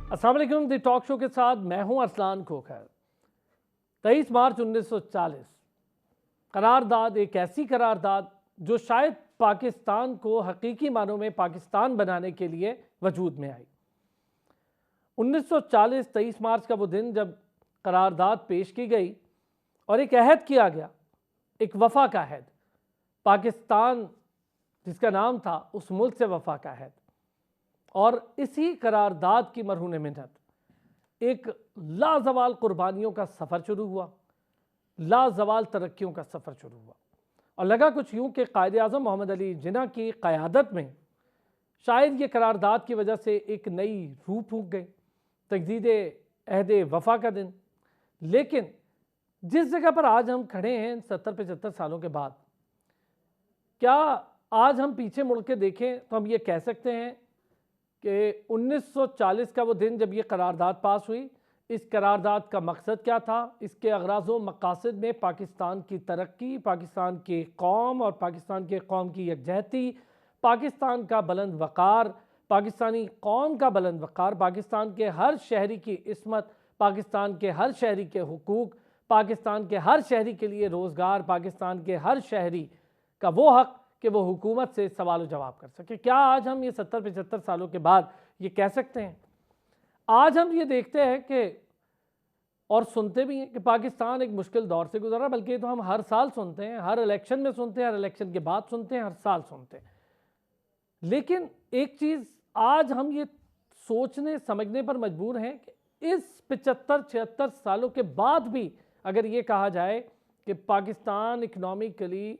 अस्सलाम वालेकुम। The talk show के साथ मैं हूं अरसलान खोखर। 23 मार्च 1940 करारदाद, एक ऐसी करारदाद जो शायद पाकिस्तान को हकीकी मानों में पाकिस्तान बनाने के लिए वजूद में आई। 1940 23 मार्च का वो दिन जब करारदाद पेश की गई और एक अहद किया गया, एक वफा का अहद, पाकिस्तान जिसका नाम था उस मुल्क से वफा का अहद। और इसी करारदाद की मरहून मिन्नत एक लाजवाल कुर्बानियों का सफ़र शुरू हुआ, लाजवाल तरक्कियों का सफ़र शुरू हुआ। और लगा कुछ यूँ कि कायद आज़म मोहम्मद अली जिन्ना की क़यादत में शायद ये करारदाद की वजह से एक नई रूह फूंक गई, तजदीद अहद वफा का दिन। लेकिन जिस जगह पर आज हम खड़े हैं 70-75 सालों के बाद, क्या आज हम पीछे मुड़ के देखें तो हम ये कह सकते हैं कि 1940 का वो दिन जब ये करारदाद पास हुई, इस करारदाद का मकसद क्या था, इसके अगराज़ व मकासद में पाकिस्तान की तरक्की, पाकिस्तान की कौम और पाकिस्तान के कौम की यकजहती, पाकिस्तान का बुलंद वक़ार, पाकिस्तानी कौम का बुलंद वक़ार, पाकिस्तान के हर शहरी की इस्मत, पाकिस्तान के हर शहरी के हुकूक, पाकिस्तान के हर शहरी के लिए रोज़गार, पाकिस्तान के हर शहरी का वो हक़ कि वो हुकूमत से सवाल जवाब कर सके। क्या आज हम ये 70-75 सालों के बाद ये कह सकते हैं? आज हम ये देखते हैं कि और सुनते भी हैं कि पाकिस्तान एक मुश्किल दौर से गुजरा, बल्कि ये तो हम हर साल सुनते हैं, हर इलेक्शन में सुनते हैं, हर इलेक्शन के बाद सुनते हैं, हर साल सुनते हैं। लेकिन एक चीज़ आज हम ये सोचने समझने पर मजबूर हैं कि इस 75-76 सालों के बाद भी अगर ये कहा जाए कि पाकिस्तान इकनॉमिकली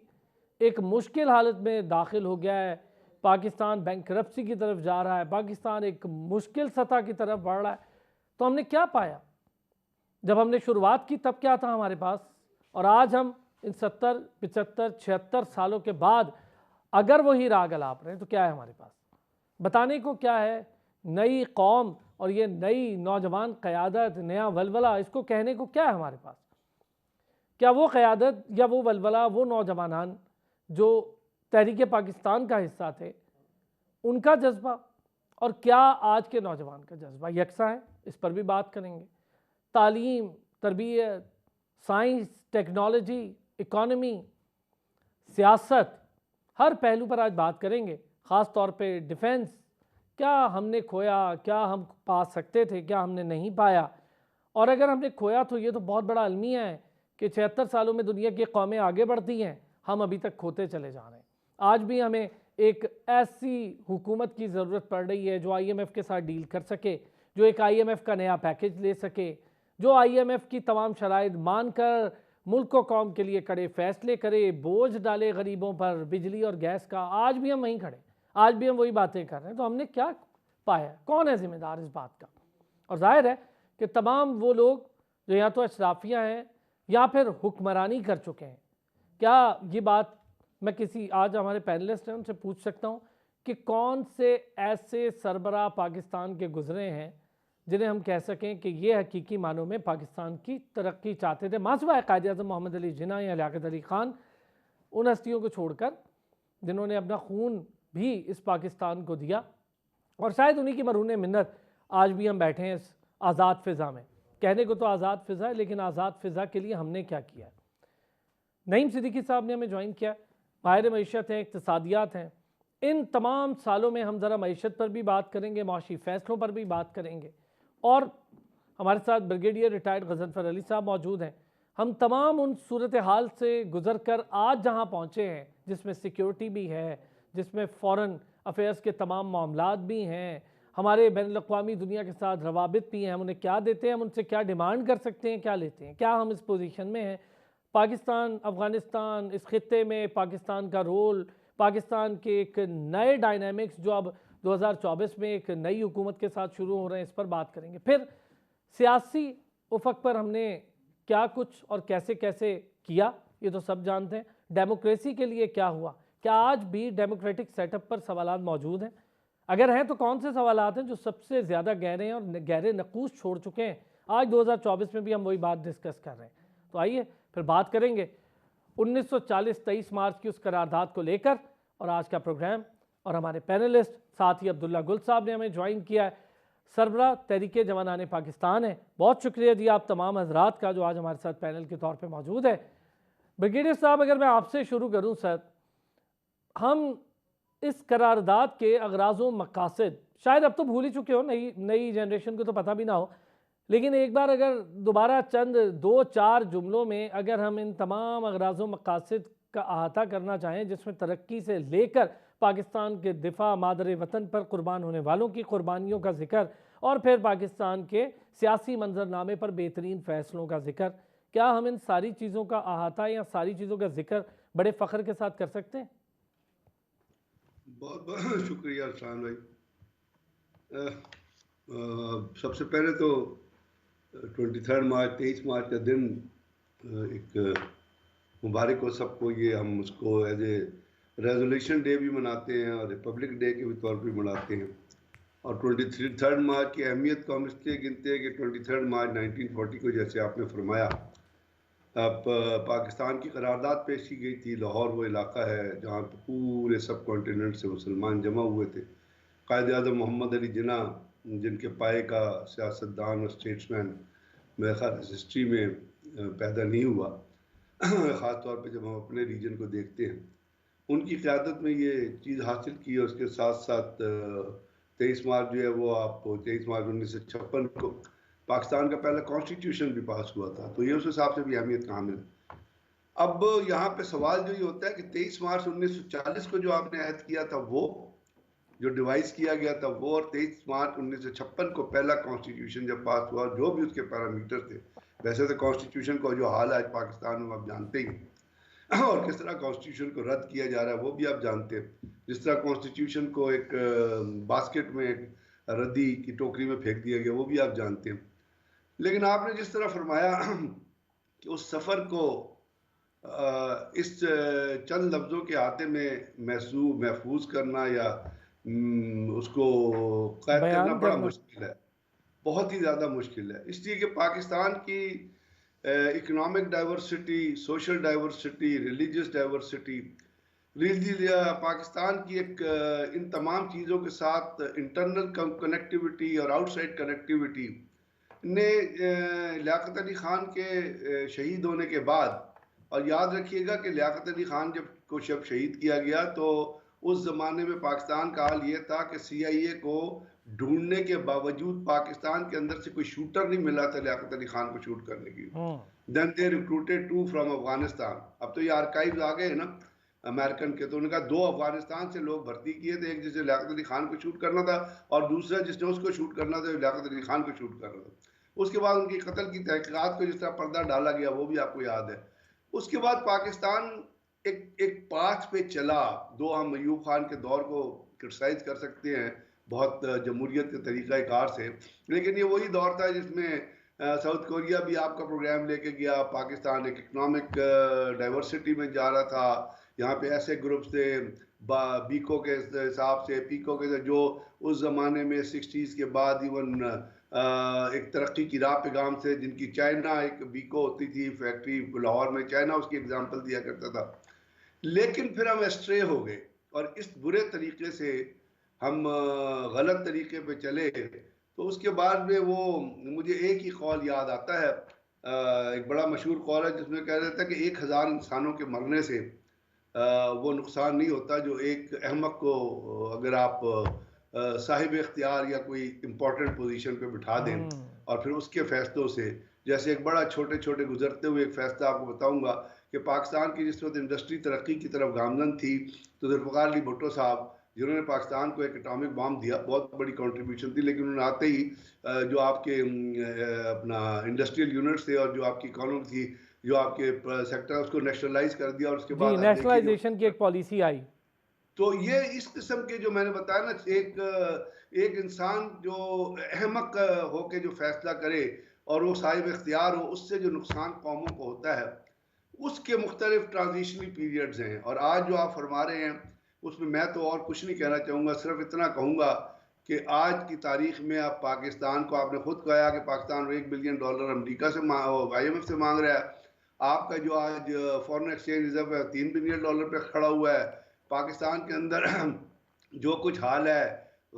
एक मुश्किल हालत में दाखिल हो गया है, पाकिस्तान बैंकरप्सी की तरफ जा रहा है, पाकिस्तान एक मुश्किल सतह की तरफ बढ़ रहा है, तो हमने क्या पाया? जब हमने शुरुआत की तब क्या था हमारे पास? और आज हम इन 70, 75, 76 सालों के बाद अगर वही राग अलाप रहे हैं तो क्या है हमारे पास? बताने को क्या है? नई कौम और ये नई नौजवान क़यादत, नया वलवला, इसको कहने को क्या है हमारे पास? क्या वो क़यादत या वो वलवला, वो नौजवानान जो तहरीक पाकिस्तान का हिस्सा थे, उनका जज्बा और क्या आज के नौजवान का जज्बा यकसा है? इस पर भी बात करेंगे। तालीम, तरबियत, साइंस, टेक्नोलॉजी, इकॉनमी, सियासत, हर पहलू पर आज बात करेंगे। ख़ास तौर पे डिफेंस, क्या हमने खोया, क्या हम पा सकते थे, क्या हमने नहीं पाया? और अगर हमने खोया तो ये तो बहुत बड़ा अलमिया है कि 76 सालों में दुनिया की कौमें आगे बढ़ती हैं, हम अभी तक खोते चले जा रहे हैं। आज भी हमें एक ऐसी हुकूमत की ज़रूरत पड़ रही है जो IMF के साथ डील कर सके, जो एक IMF का नया पैकेज ले सके, जो IMF की तमाम शराइत मानकर मुल्क व कौम के लिए कड़े फैसले करे, बोझ डाले गरीबों पर बिजली और गैस का। आज भी हम वहीं खड़े, आज भी हम वही बातें कर रहे हैं। तो हमने क्या पाया? कौन है ज़िम्मेदार इस बात का? और जाहिर है कि तमाम वो लोग जो या तो अशराफियाँ हैं या फिर हुक्मरानी कर चुके हैं। क्या ये बात मैं किसी आज हमारे पैनलिस्ट हैं उनसे पूछ सकता हूँ कि कौन से ऐसे सरबराह पाकिस्तान के गुजरे हैं जिन्हें हम कह सकें कि ये हकीकी मानों में पाकिस्तान की तरक्की चाहते थे, मासिवा कायद आज़म मोहम्मद अली जिन्ना या लियाकत अली ख़ान, उन हस्तियों को छोड़कर जिन्होंने अपना खून भी इस पाकिस्तान को दिया। और शायद उन्हीं की मरहून मिन्नत आज भी हम बैठे हैं इस आज़ाद फ़िज़ा में। कहने को तो आज़ाद फ़िज़ा है, लेकिन आज़ाद फ़िज़ा के लिए हमने क्या किया? नईम सिद्दीकी साहब ने हमें ज्वाइन किया। माहिर मईशत हैं, इक़्तिसादियात हैं। इन तमाम सालों में हम ज़रा मईशत पर भी बात करेंगे, माशी फ़ैसलों पर भी बात करेंगे। और हमारे साथ ब्रिगेडियर रिटायर्ड गज़नफ़र अली साहब मौजूद हैं। हम तमाम उन सूरत हाल से गुज़र कर आज जहाँ पहुँचे हैं, जिसमें सिक्योरिटी भी है, जिसमें फ़ॉरेन अफेयर्स के तमाम मामलात भी हैं, हमारे बैनुल-अक़वामी दुनिया के साथ रवाबित भी हैं, हम उन्हें क्या देते हैं, हम उनसे क्या डिमांड कर सकते हैं, क्या लेते हैं, क्या हम इस पोजीशन में हैं। पाकिस्तान, अफ़गानिस्तान, इस ख़ित्ते में पाकिस्तान का रोल, पाकिस्तान के एक नए डायनामिक्स जो अब 2024 में एक नई हुकूमत के साथ शुरू हो रहे हैं, इस पर बात करेंगे। फिर सियासी उफ़क़ पर हमने क्या कुछ और कैसे कैसे किया, ये तो सब जानते हैं। डेमोक्रेसी के लिए क्या हुआ? क्या आज भी डेमोक्रेटिक सेटअप पर सवालात मौजूद हैं? अगर हैं तो कौन से सवालात हैं जो सबसे ज़्यादा गहरे हैं और गहरे नक़ूश छोड़ चुके हैं? आज 2024 में भी हम वही बात डिस्कस कर रहे हैं। तो आइए फिर बात करेंगे 1940 23 मार्च की उस करारदाद को लेकर और आज का प्रोग्राम। और हमारे पैनलिस्ट साथ ही अब्दुल्ला गुल साहब ने हमें ज्वाइन किया है। सरबराह तहरीक जवानान पाकिस्तान है। बहुत शुक्रिया जी आप तमाम हजरात का जो आज हमारे साथ पैनल के तौर पे मौजूद है। ब्रिगेडियर साहब, अगर मैं आपसे शुरू करूं सर, हम इस करारदाद के अगराज़ व मकासद शायद अब तो भूल ही चुके हो, नई जनरेशन को तो पता भी ना हो, लेकिन एक बार अगर दोबारा चंद 2-4 जुमलों में अगर हम इन तमाम अगराज़ व मकासद का अहाता करना चाहें, जिसमें तरक्की से लेकर पाकिस्तान के दिफा, मादर वतन पर कुर्बान होने वालों की कुर्बानियों का जिक्र और फिर पाकिस्तान के सियासी मंजरनामे पर बेहतरीन फ़ैसलों का जिक्र, क्या हम इन सारी चीज़ों का अहाता या सारी चीज़ों का जिक्र बड़े फ़ख्र के साथ कर सकते हैं? बहुत बहुत शुक्रिया अरसान भाई। सबसे पहले तो 23 मार्च 23 मार्च का दिन एक मुबारक हो सबको। ये हम उसको एज ए रेजोल्यूशन डे भी मनाते हैं और रिपब्लिक डे के भी तौर पर मनाते हैं। और 23 मार्च की अहमियत को हम इसलिए गिनते हैं कि 23 मार्च 1940 को, जैसे आपने फरमाया, अब पाकिस्तान की करारदाद पेश की गई थी। लाहौर वो इलाका है जहाँ पे पूरे सब कॉन्टिनेंट से मुसलमान जमा हुए थे। कायद आज़म मोहम्मद अली जिन्ना, जिनके पाए का सियासतदान और स्टेट्समैन मेरे ख्याल हिस्ट्री में पैदा नहीं हुआ, ख़ास तौर पे जब हम अपने रीजन को देखते हैं, उनकी क़यादत में ये चीज़ हासिल की। और उसके साथ साथ 23 मार्च जो है वो, आप 23 मार्च 1956 को पाकिस्तान का पहला कॉन्स्टिट्यूशन भी पास हुआ था। तो ये उस हिसाब से भी अहमियत कहाँ मिले। अब यहाँ पे सवाल जो ये होता है कि 23 मार्च 1940 को जो आपने अहद किया था, वो जो डिवाइस किया गया था वो, और 23 मार्च 1956 को पहला कॉन्स्टिट्यूशन जब पास हुआ, जो भी उसके पैरामीटर थे, वैसे तो कॉन्स्टिट्यूशन का जो हाल है आज पाकिस्तान में आप जानते ही, और किस तरह कॉन्स्टिट्यूशन को रद्द किया जा रहा है वो भी आप जानते हैं। जिस तरह कॉन्स्टिट्यूशन को एक बास्केट में, एक रद्दी की टोकरी में फेंक दिया गया, वो भी आप जानते हैं। लेकिन आपने जिस तरह फरमाया कि उस सफ़र को इस चंद लफ्ज़ों के आते में महफूज करना या उसको कैद करना बयान बड़ा करना। मुश्किल है, बहुत ही ज़्यादा मुश्किल है। इसलिए कि पाकिस्तान की economic diversity, social diversity, religious diversity, Pakistan की एक इन तमाम चीज़ों के साथ इंटरनल कनेक्टिविटी और आउटसाइड कनेक्टिविटी ने लियाकत अली ख़ान के शहीद होने के बाद, और याद रखिएगा कि लियाकत अली ख़ान जब शहीद किया गया तो उस ज़माने में पाकिस्तान का हाल ये था कि CIA को ढूंढने के बावजूद पाकिस्तान के अंदर से कोई शूटर नहीं मिला था लियाकत अली ख़ान को शूट करने की। Then they recruited 2 from Afghanistan. अब तो ये आर्काइव्स आ गए ना अमेरिकन के, तो उन्होंने कहा 2 अफगानिस्तान से लोग भर्ती किए थे, एक जिसे लियाकत अली ख़ान को शूट करना था और दूसरा जिसने उसको शूट करना था लियाकत अली ख़ान को शूट करना था। उसके बाद उनकी कत्ल की तहकीकात को जिस तरह पर्दा डाला गया वो भी आपको याद है। उसके बाद पाकिस्तान एक पाथ पे चला। दो हम अयूब खान के दौर को क्रिटिसाइज कर सकते हैं बहुत जमहूरियत के तरीक़ा कार से, लेकिन ये वही दौर था जिसमें साउथ कोरिया भी आपका प्रोग्राम लेके गया। पाकिस्तान एक इकनॉमिक डाइवर्सिटी में जा रहा था। यहाँ पे ऐसे ग्रुप्स थे बीको के हिसाब से, पीको के, जो उस ज़माने में 60s के बाद इवन एक तरक्की की राह पैगाम से, जिनकी चाइना एक बीको होती थी फैक्ट्री लाहौर में, चाइना उसकी एग्जांपल दिया करता था। लेकिन फिर हम एस्ट्रे हो गए और इस बुरे तरीके से हम गलत तरीके पे चले। तो उसके बाद में वो, मुझे एक ही कौल याद आता है, एक बड़ा मशहूर कौल है जिसमें कह रहा था कि 1000 इंसानों के मरने से वो नुकसान नहीं होता जो एक अहमक को अगर आप साहिब इख्तियार या कोई इम्पोर्टेंट पोजीशन पे बिठा दें और फिर उसके फैसलों से, जैसे एक बड़ा छोटे छोटे गुजरते हुए एक फैसला आपको बताऊंगा कि पाकिस्तान की जिस वक्त इंडस्ट्री तरक्की की तरफ गामजन थी, तो जुल्फ़िकार अली भुट्टो साहब जिन्होंने पाकिस्तान को एक एटॉमिक बम दिया, बहुत बड़ी कंट्रीब्यूशन थी, लेकिन उन्होंने आते ही जो आपके अपना इंडस्ट्रियल यूनिट्स थे और जो आपकी इकोनॉमी थी, जो आपके सेक्टर, उसको नेशनलाइज कर दिया। और उसके जी, बाद आप देखिए जो, नेशनलाइजेशन की एक पॉलिसी आई। तो ये इस किस्म के जो मैंने बताया ना, एक इंसान जो अहमक होके जो फैसला करे और वो साहिब इख्तियार हो, उससे जो नुकसान कौमों को होता है, उसके मुख्तलिफ ट्रांजिशनरी पीरियड्स हैं। और आज जो आप फरमा रहे हैं उसमें मैं तो और कुछ नहीं कहना चाहूँगा, सिर्फ इतना कहूँगा कि आज की तारीख में आप पाकिस्तान को, आपने खुद कहा कि पाकिस्तान $1 बिलियन अमेरिका से IMF से मांग रहा है। आपका जो आज फॉरेन एक्सचेंज रिजर्व है $3 बिलियन पे खड़ा हुआ है। पाकिस्तान के अंदर जो कुछ हाल है,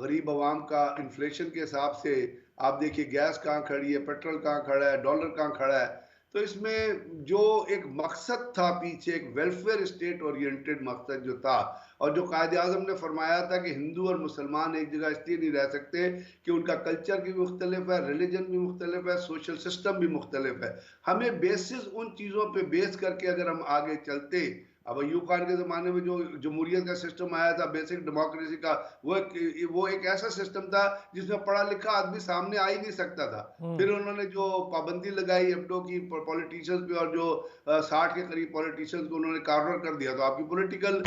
गरीब आवाम का इन्फ्लेशन के हिसाब से। आप देखिए गैस कहाँ खड़ी है, पेट्रोल कहाँ खड़ा है, डॉलर कहाँ खड़ा है। तो इसमें जो एक मकसद था पीछे, एक वेलफेयर स्टेट ओरिएंटेड मकसद जो था, और जो कायदे आज़म ने फरमाया था कि हिंदू और मुसलमान एक जगह इसलिए नहीं रह सकते कि उनका कल्चर भी मुख्तलिफ है, रिलीजन भी मुख्तलिफ है, सोशल सिस्टम भी मुख्तलिफ है। हमें बेसिस उन चीज़ों पे बेस करके अगर हम आगे चलते, अब अयूब खान के ज़माने में जो जमहूरियत का सिस्टम आया था, बेसिक डेमोक्रेसी का, वो एक ऐसा सिस्टम था जिसमें पढ़ा लिखा आदमी सामने आ ही नहीं सकता था। हम्म। फिर उन्होंने जो पाबंदी लगाई एबडो की पॉलिटिशियंस पे, और जो 60 के करीब पॉलिटिशियंस को उन्होंने कॉर्नर कर दिया, तो आपकी पॉलिटिकल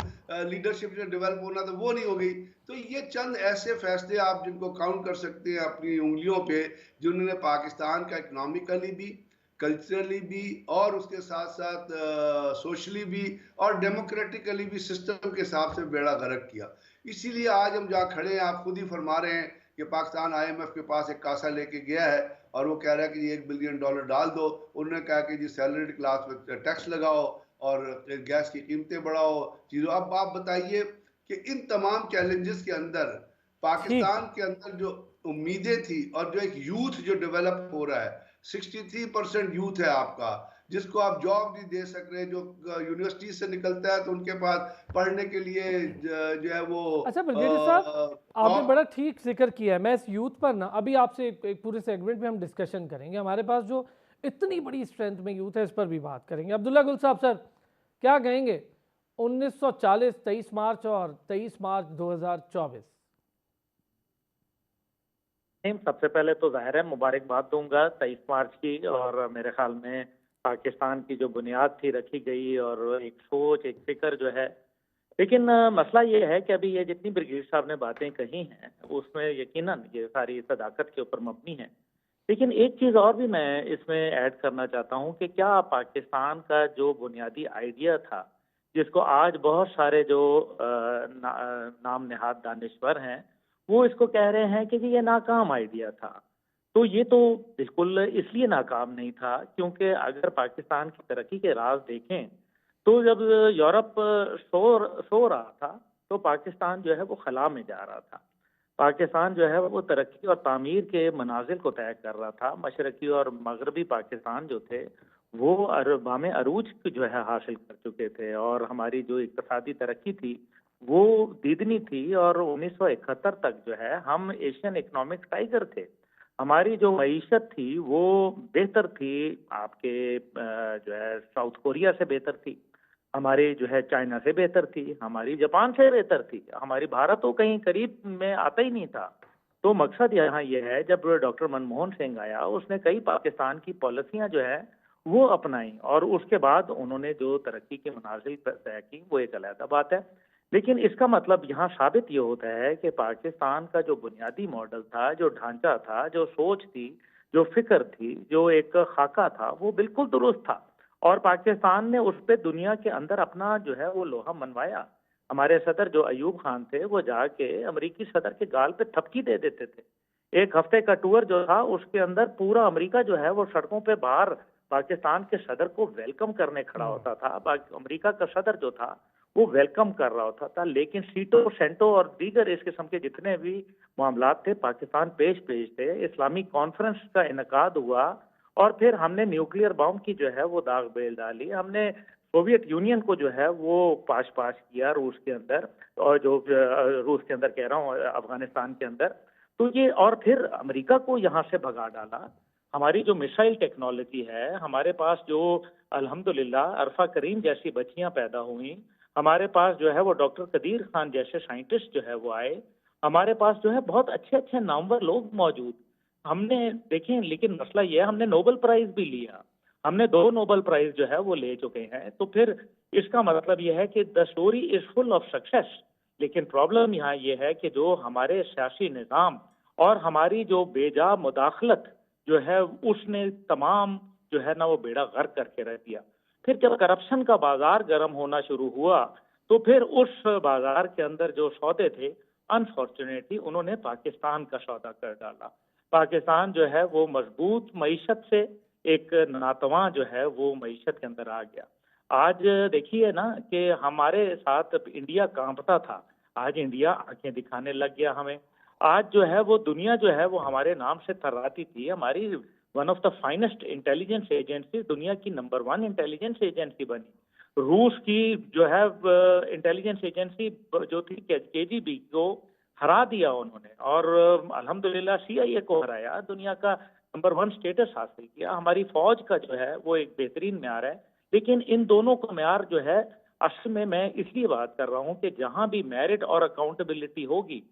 लीडरशिप जो डेवलप होना था वो नहीं हो गई। तो ये चंद ऐसे फैसले आप जिनको काउंट कर सकते हैं अपनी उंगलियों पे, जिन्होंने पाकिस्तान का इकोनॉमिकली भी, कल्चरली भी, और उसके साथ साथ सोशली भी और डेमोक्रेटिकली भी सिस्टम के हिसाब से बेड़ा गर्क किया। इसीलिए आज हम जहाँ खड़े हैं, आप खुद ही फरमा रहे हैं कि पाकिस्तान आईएमएफ के पास एक कासा लेके गया है और वो कह रहा है कि $1 बिलियन डाल दो। उन्होंने कहा कि जी सैलरीड क्लास में टैक्स लगाओ और गैस की कीमतें बढ़ाओ चीज़ों। अब आप बताइए कि इन तमाम चैलेंजेस के अंदर ठीक। पाकिस्तान के अंदर जो उम्मीदें थी और जो एक यूथ जो डेवलप हो रहा है, 63% यूथ है आपका, जिसको आप जॉब नहीं दे सक रहे, जो यूनिवर्सिटी से निकलता है तो उनके पास पढ़ने के लिए जो है वो अच्छा ब्रिगेडियर साहब, आपने टॉप। बड़ा ठीक जिक्र किया है। मैं इस यूथ पर ना अभी आपसे एक पूरे सेगमेंट में हम डिस्कशन करेंगे। हमारे पास जो इतनी बड़ी स्ट्रेंथ में यूथ है, इस पर भी बात करेंगे। अब्दुल्ला गुल साहब सर, क्या कहेंगे 1940 23 मार्च और 23 मार्च 2024? नहीं, सबसे पहले तो ज़ाहिर है मुबारकबाद दूंगा 23 मार्च की, और मेरे ख्याल में पाकिस्तान की जो बुनियाद थी रखी गई, और एक सोच, एक फिक्र जो है। लेकिन मसला ये है कि अभी ये जितनी ब्रिगेड साहब ने बातें कही हैं, उसमें यकीनन ये सारी सदाकत के ऊपर मबनी है। लेकिन एक चीज़ और भी मैं इसमें ऐड करना चाहता हूँ कि क्या पाकिस्तान का जो बुनियादी आइडिया था, जिसको आज बहुत सारे जो नाम नेहाद दानिश्वर हैं, वो इसको कह रहे हैं कि जी ये नाकाम आइडिया था। तो ये तो बिल्कुल इसलिए नाकाम नहीं था क्योंकि अगर पाकिस्तान की तरक्की के राज देखें, तो जब यूरोप सो रहा था, तो पाकिस्तान जो है वो खला में जा रहा था। पाकिस्तान जो है वो तरक्की और तामीर के मनाजिल को तय कर रहा था। मशरकी और मगरबी पाकिस्तान जो थे, वो बामे अरूज जो है हासिल कर चुके थे, और हमारी जो इक्तिसादी तरक्की थी वो दीदनी थी, और 1971 तक जो है हम एशियन इकोनॉमिक टाइगर थे। हमारी जो मईशत थी वो बेहतर थी, आपके जो है साउथ कोरिया से बेहतर थी, हमारी जो है चाइना से बेहतर थी, हमारी जापान से बेहतर थी, हमारी भारत तो कहीं करीब में आता ही नहीं था। तो मकसद यहाँ ये है, जब डॉक्टर मनमोहन सिंह आया, उसने कई पाकिस्तान की पॉलिसियां जो है वो अपनाई, और उसके बाद उन्होंने जो तरक्की के मनाजिल तय की, वो एक अलग बात है। लेकिन इसका मतलब यहाँ साबित ये होता है कि पाकिस्तान का जो बुनियादी मॉडल था, जो ढांचा था, जो सोच थी, जो फिक्र थी, जो एक खाका था, वो बिल्कुल दुरुस्त था, और पाकिस्तान ने उस पे दुनिया के अंदर अपना जो है वो लोहा मनवाया। हमारे सदर जो अयूब खान थे, वो जाके अमेरिकी सदर के गाल पे थपकी दे देते थे। एक हफ्ते का टूर जो था, उसके अंदर पूरा अमेरिका जो है वो सड़कों पे बाहर पाकिस्तान के सदर को वेलकम करने खड़ा होता था। अमेरिका का सदर जो था वो वेलकम कर रहा होता था। लेकिन सीटो सेंटो और दीगर इस किस्म के जितने भी मामलात थे, पाकिस्तान पेश पेश थे। इस्लामिक कॉन्फ्रेंस का इनकाद हुआ, और फिर हमने न्यूक्लियर बॉम्ब की जो है वो दाग बेल डाली। हमने सोवियत यूनियन को जो है वो पाश पाश किया रूस के अंदर, और जो रूस के अंदर कह रहा हूँ, अफगानिस्तान के अंदर। तो ये, और फिर अमेरिका को यहाँ से भगा डाला। हमारी जो मिसाइल टेक्नोलॉजी है, हमारे पास जो अल्हम्दुलिल्लाह अरफा करीम जैसी बच्चियां पैदा हुई, हमारे पास जो है वो डॉक्टर कदीर खान जैसे साइंटिस्ट जो है वो आए, हमारे पास जो है बहुत अच्छे अच्छे नामवर लोग मौजूद हमने देखें। लेकिन मसला ये है, हमने नोबेल प्राइज भी लिया, हमने 2 नोबेल प्राइज जो है वो ले चुके हैं। तो फिर इसका मतलब ये है कि the story is full of success. लेकिन प्रॉब्लम यहाँ ये है कि जो हमारे सियासी निज़ाम और हमारी जो बेजा मुदाखलत जो है, उसने तमाम जो है ना वो बेड़ा गर्क करके रख दिया। फिर जब करप्शन का बाजार गर्म होना शुरू हुआ, तो फिर उस बाजार के अंदर जो सौदे थे, अनफॉर्चुनेटली उन्होंने पाकिस्तान का सौदा कर डाला। पाकिस्तान जो है वो मजबूत मईशत से एक नातवा जो है वो मईशत के अंदर आ गया। आज देखिए ना कि हमारे साथ इंडिया कांपता था, आज इंडिया आंखें दिखाने लग गया हमें। आज जो है वो दुनिया जो है वो हमारे नाम से थर्राती थी। हमारी one of the finest intelligence agency, दुनिया की नंबर 1 इंटेलिजेंस एजेंसी बनी। रूस की जो है इंटेलिजेंस एजेंसी जो थी केजीबी को हरा दिया उन्होंने, और अल्हम्दुलिल्लाह सीआईए को हराया, दुनिया का नंबर 1 स्टेटस हासिल किया। हमारी फौज का जो है वो एक बेहतरीन म्यार है। लेकिन इन दोनों का म्यार जो है, असल में मैं इसलिए बात कर रहा हूँ कि जहां भी मेरिट और अकाउंटेबिलिटी होगी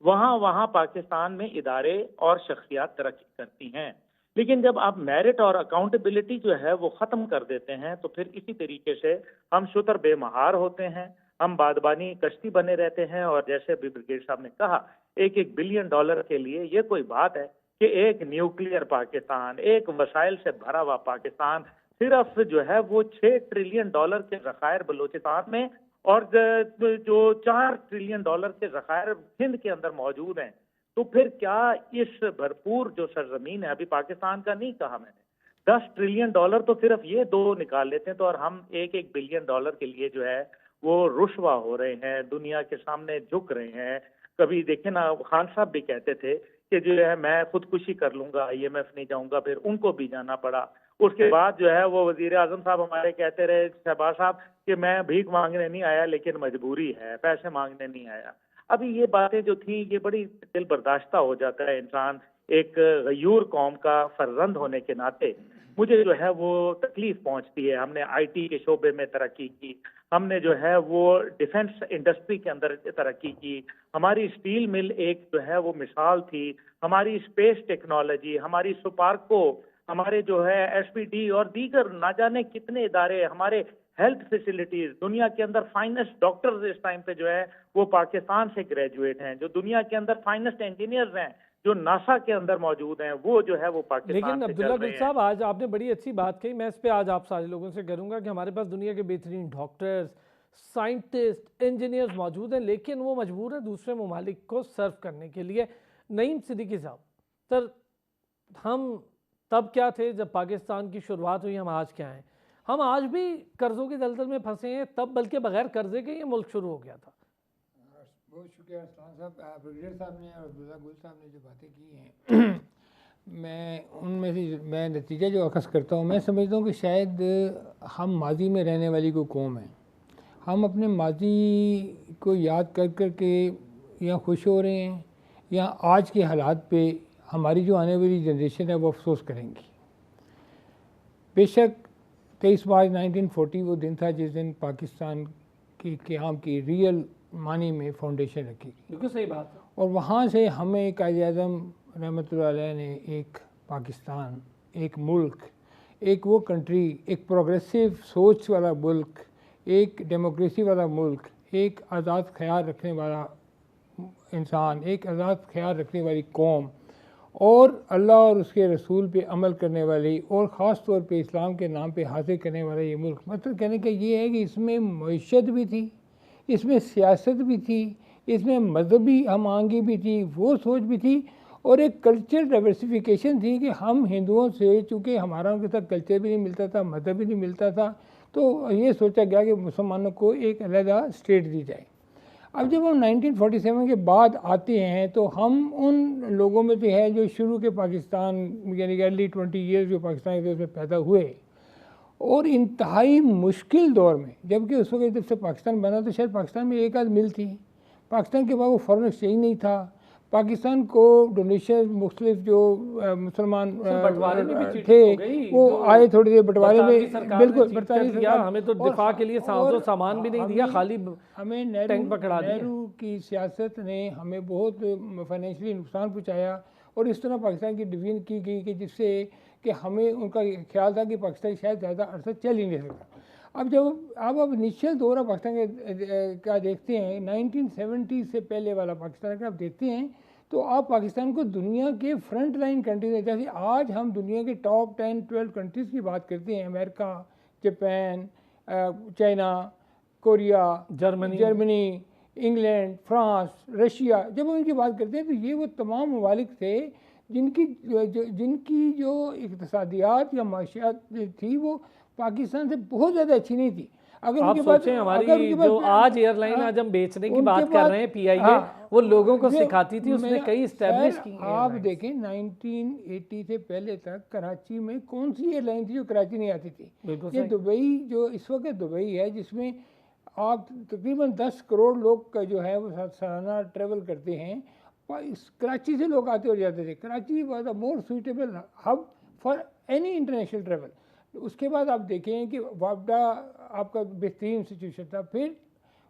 वहां वहां पाकिस्तान में इदारे और शख्सियात तरक्की करती हैं। लेकिन जब आप मेरिट और अकाउंटेबिलिटी जो है वो खत्म कर देते हैं तो फिर इसी तरीके से हम शुतर बेमहार होते हैं, हम बादबानी कश्ती बने रहते हैं। और जैसे अभी ब्रिगेड साहब ने कहा, $1 बिलियन के लिए ये कोई बात है कि एक न्यूक्लियर पाकिस्तान, एक वसाइल से भरा हुआ पाकिस्तान, सिर्फ जो है वो $6 ट्रिलियन के ज़खायर बलूचिस्तान में और जो $4 ट्रिलियन के ज़खायर हिंद के अंदर मौजूद हैं, तो फिर क्या इस भरपूर जो सरजमीन है, अभी पाकिस्तान का नहीं कहा मैंने, $10 ट्रिलियन तो सिर्फ ये दो निकाल लेते हैं तो, और हम $1 बिलियन के लिए जो है वो रुस्वा हो रहे हैं, दुनिया के सामने झुक रहे हैं। कभी देखे ना, खान साहब भी कहते थे कि जो है मैं खुदकुशी कर लूंगा, IMF नहीं जाऊंगा, फिर उनको भी जाना पड़ा। उसके बाद जो है वो वजीर आजम साहब हमारे कहते रहे, शहबाज साहब, कि मैं भीख मांगने नहीं आया लेकिन मजबूरी है, पैसे मांगने नहीं आया। अभी ये बातें जो थी ये बड़ी दिल बर्दाश्ता हो जाता है इंसान, एक गयूर कौम का फर्जंद होने के नाते मुझे जो है वो तकलीफ पहुंचती है। हमने IT के शोबे में तरक्की की, हमने जो है वो डिफेंस इंडस्ट्री के अंदर तरक्की की, हमारी स्टील मिल एक जो है वो मिसाल थी, हमारी स्पेस टेक्नोलॉजी, हमारी सुपार्को, हमारे जो है SPD और दीगर ना जाने कितने इदारे, हमारे हेल्थ फैसिलिटीज, दुनिया के अंदर फाइनेस्ट डॉक्टर्स इस टाइम पे जो है वो पाकिस्तान से ग्रेजुएट हैं, जो दुनिया के अंदर फाइनेस्ट इंजीनियर्स हैं जो नासा के अंदर मौजूद हैं, वो जो है वो पाकिस्तान लेकिन से अब्दुल्ला चल रहे गुल हैं। साहब, आज आपने बड़ी अच्छी बात कही। मैं इस पे आज आप सारे लोगों से करूंगा कि हमारे पास दुनिया के बेहतरीन डॉक्टर्स, साइंटिस्ट, इंजीनियर्स मौजूद हैं, लेकिन वो मजबूर है दूसरे ममालिक को सर्व करने के लिए। नईम सिद्दीकी साहब, सर, हम तब क्या थे जब पाकिस्तान की शुरुआत हुई, हम आज क्या हैं? हम आज भी कर्जों की दलदल में फंसे हैं, तब बल्कि बगैर कर्जे के ये मुल्क शुरू हो गया था। बहुत शुक्रिया अरसलान साहब, ब्रिगेडियर साहब ने और अब्दुल्ला गुल साहब ने जो बातें की हैं मैं उनमें से मैं नतीजा जो अखज़ करता हूँ, मैं समझता हूँ कि शायद हम माजी में रहने वाली कोई कौम है। हम अपने माजी को याद कर कर के या खुश हो रहे हैं या आज के हालात पे हमारी जो आने वाली जनरेशन है वो अफसोस करेंगी। बेशक 23 मार्च 1940 वो दिन था जिस दिन पाकिस्तान की क़याम की रियल मानी में फाउंडेशन रखी गई। बिल्कुल सही बात है। और वहाँ से हमें कायद-ए-आज़म रहमतुल्लाह अलैह ने एक पाकिस्तान, एक मुल्क, एक वो कंट्री, एक प्रोग्रेसिव सोच वाला मुल्क, एक डेमोक्रेसी वाला मुल्क, एक आज़ाद ख्याल रखने वाला इंसान, एक आज़ाद ख्याल रखने वाली कौम और अल्लाह और उसके रसूल पे अमल करने वाली और ख़ास तौर पे इस्लाम के नाम पे हासिल करने वाला ये मुल्क। मतलब कहने का ये है कि इसमें मईशत भी थी, इसमें सियासत भी थी, इसमें मजहबी हमांगी भी थी, वो सोच भी थी और एक कल्चर डाइवर्सिफिकेशन थी कि हम हिंदुओं से, चूँकि हमारा उनके साथ कल्चर भी नहीं मिलता था, मजहब भी नहीं मिलता था, तो ये सोचा गया कि मुसलमानों को एक अलग स्टेट दी जाए। अब जब हम 1947 के बाद आते हैं तो हम उन लोगों में से हैं जो शुरू के पाकिस्तान यानी अर्ली 20 ईयर्स जो पाकिस्तान के उसमें पैदा हुए और इंतहाई मुश्किल दौर में, जबकि उस वक्त जब से पाकिस्तान बना तो शायद पाकिस्तान में एक आध मिल थी, पाकिस्तान के बाद वो फॉरेन एक्सचेंज नहीं था, पाकिस्तान को डोनेशन मुख्तलिफ जो मुसलमान थे वो आए थोड़ी देर बंटवारे में, बिल्कुल बरतानी सरकार हमें तो दिफा के लिए साजो सामान भी नहीं दिया, खाली हमें टैंक पकड़ा दिया। नेहरू की सियासत ने हमें बहुत फाइनेंशियली नुकसान पहुँचाया और इस तरह पाकिस्तान की डिवीजन की गई कि जिससे कि हमें उनका ख्याल था कि पाकिस्तान शायद ज़्यादा अरसा चल ही नहीं सकता। अब जब अब इनिशियल दौर पाकिस्तान के का देखते हैं 1970 से पहले वाला पाकिस्तान का आप देखते हैं तो आप पाकिस्तान को दुनिया के फ्रंट लाइन कंट्रीज, जैसे आज हम दुनिया के टॉप 10-12 कंट्रीज़ की बात करते हैं, America, Japan, China, Korea, Germany, England, France, Russia, जब हम इनकी बात करते हैं तो ये वो तमाम ममालिक थे जिनकी जो इक़्तिसादियात या माशियात थी वो पाकिस्तान से बहुत ज़्यादा अच्छी नहीं थी। अगर आप उनके पास सोचें हमारी अगर उनके जो पास आज एयरलाइन आज हम बेचने की उनके बात कर पास- रहे हैं पीआईए, हाँ, वो लोगों को जो सिखाती थी, उसने मेरा- कई इस्टेब्लिश सर, की आप airlines। देखें 1980 से पहले तक कराची में कौन सी एयरलाइन थी जो कराची नहीं आती थी? बिल्कुल ये सही। दुबई जो इस वक्त दुबई है, जिसमें आप तकरीबन 10 करोड़ लोग का जो है वो सालाना ट्रेवल करते हैं, कराची से लोग आते और जाते थे। Karachi was a more suitable hub for any international travel. उसके बाद आप देखें कि वापडा आपका बेहतरीन इंस्टीट्यूशन था, फिर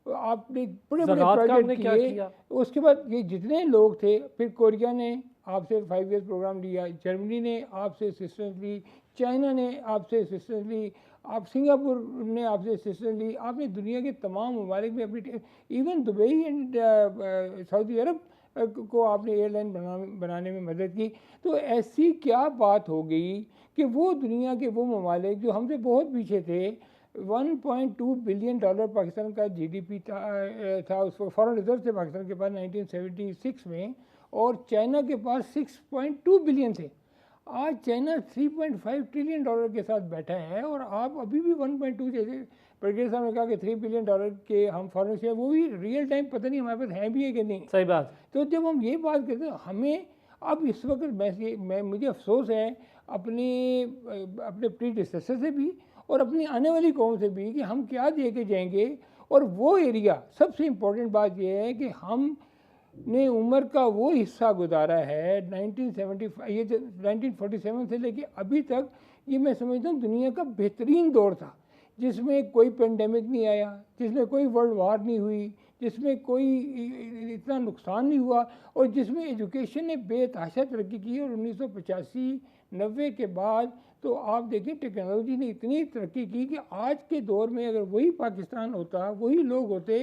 आपने बड़े बड़े ज़राअत का हमने प्रोजेक्ट क्या किए। किया? उसके बाद ये जितने लोग थे, फिर कोरिया ने आपसे 5 ईयर्स प्रोग्राम लिया, जर्मनी ने आपसे असिस्टेंस ली, चाइना ने आपसे असिस्टेंस ली, आप सिंगापुर ने आपसे असिस्टेंस ली, आपने दुनिया के तमाम ममालिक में अपनी, इवन दुबई एंड सऊदी अरब को आपने एयरलाइन बनाने में मदद की। तो ऐसी क्या बात हो गई कि वो दुनिया के वो ममालिक जो हमसे बहुत पीछे थे, 1.2 बिलियन डॉलर पाकिस्तान का जीडीपी था उस वक्त, फॉरेन रिजर्व थे पाकिस्तान के पास 1976 में, और चाइना के पास 6.2 बिलियन थे। आज चाइना 3.5 ट्रिलियन डॉलर के साथ बैठा है, और आप अभी भी 1.2, जैसे ब्रिगेडियर साहब ने कहा कि 3 बिलियन डॉलर के हम फॉरेन शेयर, वो भी रियल टाइम पता नहीं हमारे पास है भी है कि नहीं। सही बात। तो जब हम ये बात करते हैं, हमें अब इस वक्त मैं मुझे अफसोस है अपने प्रीडिसेसर से भी और अपनी आने वाली कौम से भी कि हम क्या दे के जाएंगे। और वो एरिया, सबसे इम्पोर्टेंट बात यह है कि हम ने उम्र का वो हिस्सा गुजारा है 1975 ये 1947 से लेके अभी तक, ये मैं समझता हूँ दुनिया का बेहतरीन दौर था, जिसमें कोई पेंडेमिक नहीं आया, जिसमें कोई वर्ल्ड वार नहीं हुई, जिसमें कोई इतना नुकसान नहीं हुआ, और जिसमें एजुकेशन ने बेतहाशा तरक्की की। और 1985-90 के बाद तो आप देखें टेक्नोलॉजी ने इतनी तरक्की की कि आज के दौर में अगर वही पाकिस्तान होता, वही लोग होते,